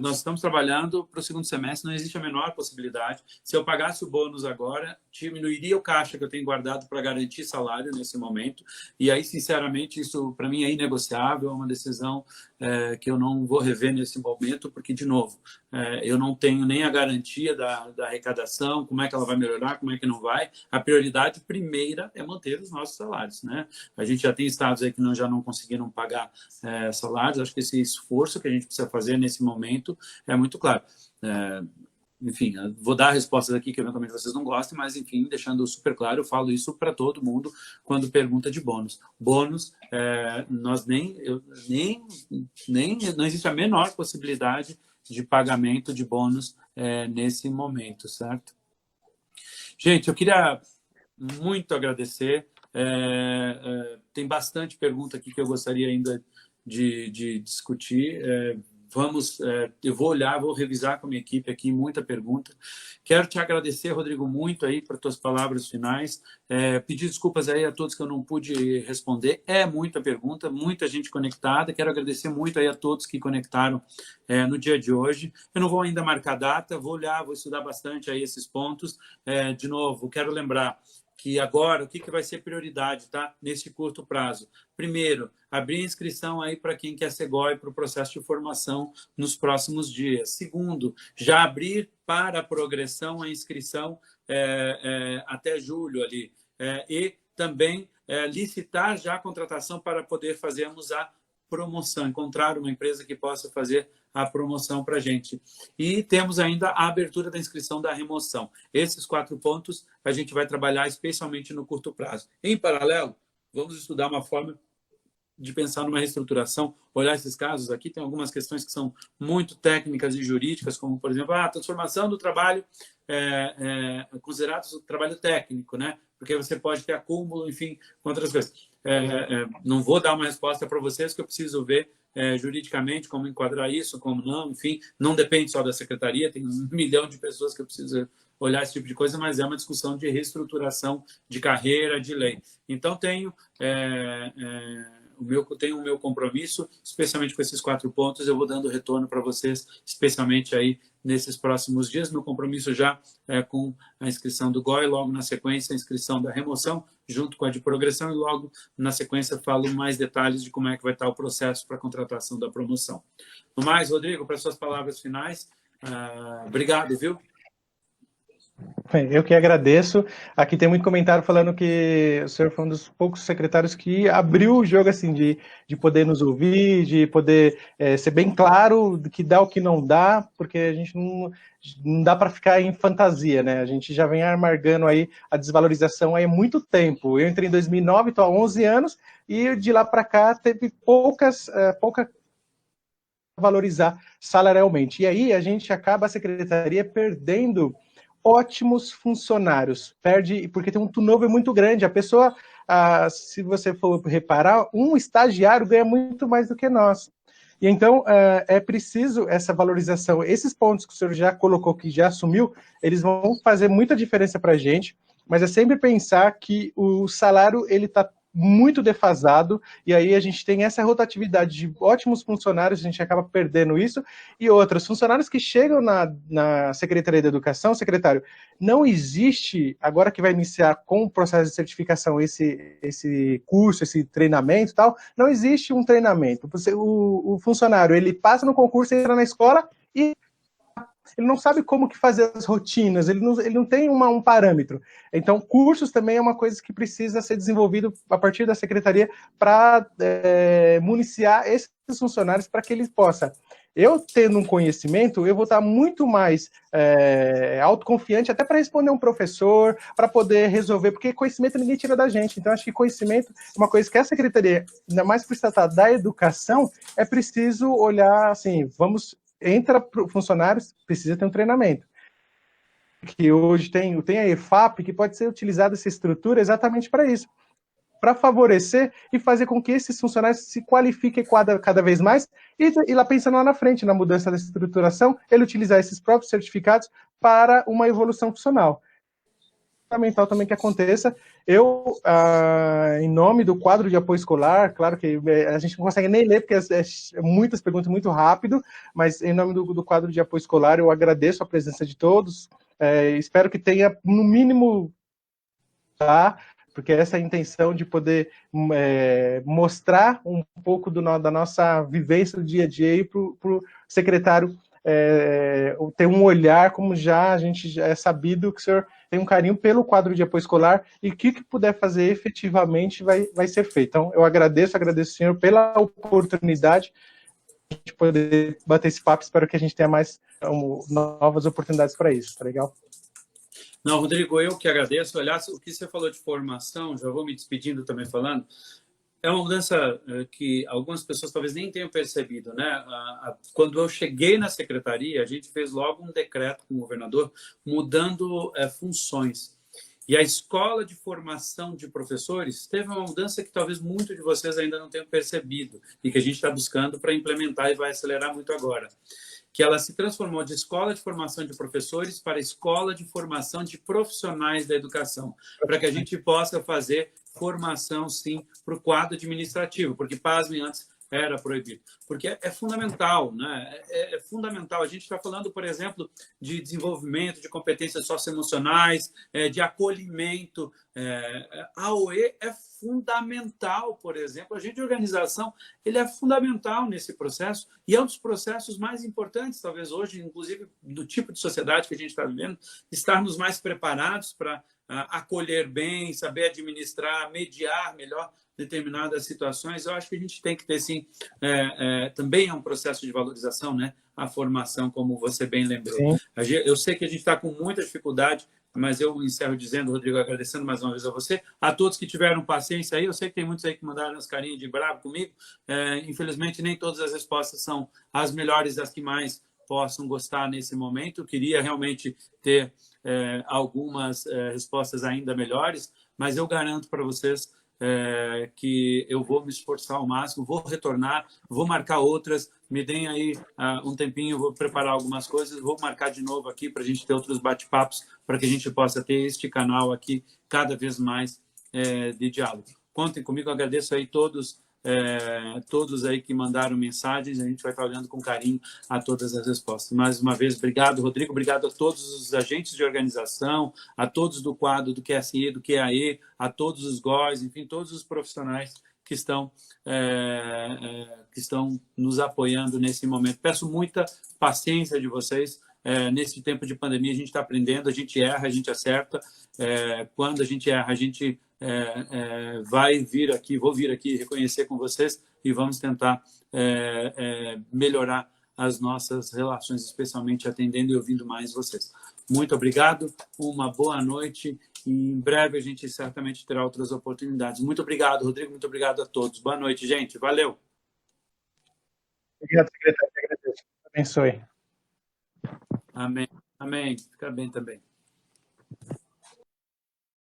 Nós estamos trabalhando para o segundo semestre, não existe a menor possibilidade. Se eu pagasse o bônus agora, diminuiria o caixa que eu tenho guardado para garantir salário nesse momento. E aí, sinceramente, isso para mim é inegociável, é uma decisão que eu não vou rever nesse momento, porque, de novo, eu não tenho nem a garantia da arrecadação, como é que ela vai melhorar, como é que não vai. A prioridade primeira é manter os nossos salários, né? A gente já tem estados aí que já não conseguiram pagar salários. Acho que esse esforço que a gente precisa fazer nesse momento é muito claro. Enfim, vou dar respostas aqui que eventualmente vocês não gostem, mas, enfim, deixando super claro, eu falo isso para todo mundo quando pergunta de bônus. Bônus, nós não existe a menor possibilidade de pagamento de bônus nesse momento, certo? Gente, eu queria muito agradecer. Tem bastante pergunta aqui que eu gostaria ainda de discutir. Eu vou olhar, vou revisar com a minha equipe aqui, muita pergunta. Quero te agradecer, Rodrigo, muito aí por tuas palavras finais. Pedir desculpas aí a todos que eu não pude responder. É muita pergunta, muita gente conectada. Quero agradecer muito aí a todos que conectaram no dia de hoje. Eu não vou ainda marcar data, vou olhar, vou estudar bastante aí esses pontos. De novo, quero lembrar que agora, o que vai ser prioridade, tá? Nesse curto prazo. Primeiro, abrir inscrição aí para quem quer ser GOI para o processo de formação nos próximos dias. Segundo, já abrir para a progressão a inscrição até julho ali. E também licitar já a contratação para poder fazermos a promoção, encontrar uma empresa que possa fazer a promoção para a gente. E temos ainda a abertura da inscrição da remoção. Esses 4 pontos a gente vai trabalhar especialmente no curto prazo. Em paralelo, vamos estudar uma forma de pensar numa reestruturação, olhar esses casos aqui. Tem algumas questões que são muito técnicas e jurídicas, como, por exemplo, a transformação do trabalho considerado trabalho técnico, né? Porque você pode ter acúmulo, enfim, com outras coisas. Não vou dar uma resposta para vocês, que eu preciso ver juridicamente como enquadrar isso, como não, enfim, não depende só da secretaria, tem 1 milhão de pessoas que eu preciso olhar esse tipo de coisa, mas é uma discussão de reestruturação de carreira, de lei. Então, tenho o meu compromisso, especialmente com esses 4 pontos, eu vou dando retorno para vocês, especialmente aí nesses próximos dias. Meu compromisso já com a inscrição do GOI, logo na sequência a inscrição da remoção, junto com a de progressão, e logo na sequência falo mais detalhes de como é que vai estar o processo para a contratação da promoção. No mais, Rodrigo, para suas palavras finais, obrigado, viu? Eu que agradeço. Aqui tem muito comentário falando que o senhor foi um dos poucos secretários que abriu o jogo, assim, de poder nos ouvir, de poder ser bem claro do que dá, o que não dá, porque a gente não dá para ficar em fantasia, né? A gente já vem amargando aí a desvalorização aí há muito tempo. Eu entrei em 2009, estou há 11 anos, e de lá para cá teve pouca valorizar salarialmente. E aí a gente acaba, a secretaria, perdendo ótimos funcionários. Perde, porque tem um turnover muito grande. A pessoa, se você for reparar, um estagiário ganha muito mais do que nós. E então, é preciso essa valorização. Esses pontos que o senhor já colocou, que já assumiu, eles vão fazer muita diferença para a gente, mas é sempre pensar que o salário ele está muito defasado, e aí a gente tem essa rotatividade de ótimos funcionários, a gente acaba perdendo isso, e outros funcionários que chegam na Secretaria da Educação, secretário, não existe, agora que vai iniciar com o processo de certificação esse curso, esse treinamento e tal, não existe um treinamento. O funcionário, ele passa no concurso, entra na escola e ele não sabe como que fazer as rotinas, ele não tem um parâmetro. Então, cursos também é uma coisa que precisa ser desenvolvido a partir da secretaria para municiar esses funcionários para que eles possam. Eu, tendo um conhecimento, eu vou estar muito mais autoconfiante até para responder um professor, para poder resolver, porque conhecimento ninguém tira da gente. Então, acho que conhecimento é uma coisa que a secretaria, ainda mais por se tratar da educação, é preciso olhar assim, entra para funcionários, precisa ter um treinamento. Que hoje tem a EFAP, que pode ser utilizada essa estrutura exatamente para isso, para favorecer e fazer com que esses funcionários se qualifiquem cada vez mais e lá pensando lá na frente, na mudança da estruturação, ele utilizar esses próprios certificados para uma evolução funcional. Fundamental também que aconteça. Eu, em nome do quadro de apoio escolar, claro que a gente não consegue nem ler, porque muitas perguntas muito rápido, mas em nome do quadro de apoio escolar, eu agradeço a presença de todos, espero que tenha, no mínimo, porque essa é a intenção de poder mostrar um pouco da nossa vivência do dia a dia para o secretário ter um olhar, como a gente já é sabido que o senhor tem um carinho pelo quadro de apoio escolar e o que puder fazer efetivamente vai ser feito. Então, eu agradeço o senhor pela oportunidade de poder bater esse papo, espero que a gente tenha mais novas oportunidades para isso, tá legal? Não, Rodrigo, eu que agradeço. Aliás, o que você falou de formação, já vou me despedindo também falando, é uma mudança que algumas pessoas talvez nem tenham percebido, né? Quando eu cheguei na secretaria, a gente fez logo um decreto com o governador mudando funções. E a escola de formação de professores teve uma mudança que talvez muitos de vocês ainda não tenham percebido e que a gente está buscando para implementar e vai acelerar muito agora. Que ela se transformou de escola de formação de professores para escola de formação de profissionais da educação, para que a gente possa fazer formação, sim, para o quadro administrativo, porque, pasmem, antes era proibido. Porque é fundamental, né? É fundamental. A gente está falando, por exemplo, de desenvolvimento de competências socioemocionais, de acolhimento. A OE é fundamental, por exemplo. A gente de organização, ele é fundamental nesse processo e é um dos processos mais importantes, talvez hoje, inclusive do tipo de sociedade que a gente está vivendo, estarmos mais preparados para acolher bem, saber administrar, mediar melhor determinadas situações. Eu acho que a gente tem que ter, sim, também é um processo de valorização, né? A formação, como você bem lembrou. Sim. Eu sei que a gente está com muita dificuldade, mas eu encerro dizendo, Rodrigo, agradecendo mais uma vez a você, a todos que tiveram paciência aí. Eu sei que tem muitos aí que mandaram as carinhas de bravo comigo. Infelizmente, nem todas as respostas são as melhores, as que mais possam gostar nesse momento. Eu queria realmente ter algumas respostas ainda melhores, mas eu garanto para vocês que eu vou me esforçar ao máximo, vou retornar, vou marcar outras, me deem aí um tempinho, vou preparar algumas coisas, vou marcar de novo aqui para a gente ter outros bate-papos, para que a gente possa ter este canal aqui cada vez mais de diálogo. Contem comigo, agradeço aí todos aí que mandaram mensagens, a gente vai estar olhando com carinho a todas as respostas. Mais uma vez, obrigado, Rodrigo, obrigado a todos os agentes de organização, a todos do quadro do QSE, do QAE, a todos os GOIs, enfim, todos os profissionais que estão nos apoiando nesse momento. Peço muita paciência de vocês. Nesse tempo de pandemia, a gente está aprendendo, a gente erra, a gente acerta. Quando a gente erra, a gente vou vir aqui reconhecer com vocês e vamos tentar melhorar as nossas relações, especialmente atendendo e ouvindo mais vocês. Muito obrigado, uma boa noite e em breve a gente certamente terá outras oportunidades. Muito obrigado, Rodrigo, muito obrigado a todos. Boa noite, gente. Valeu. Obrigado, secretário. Agradeço. Abençoe. Amém. Amém. Fica bem também.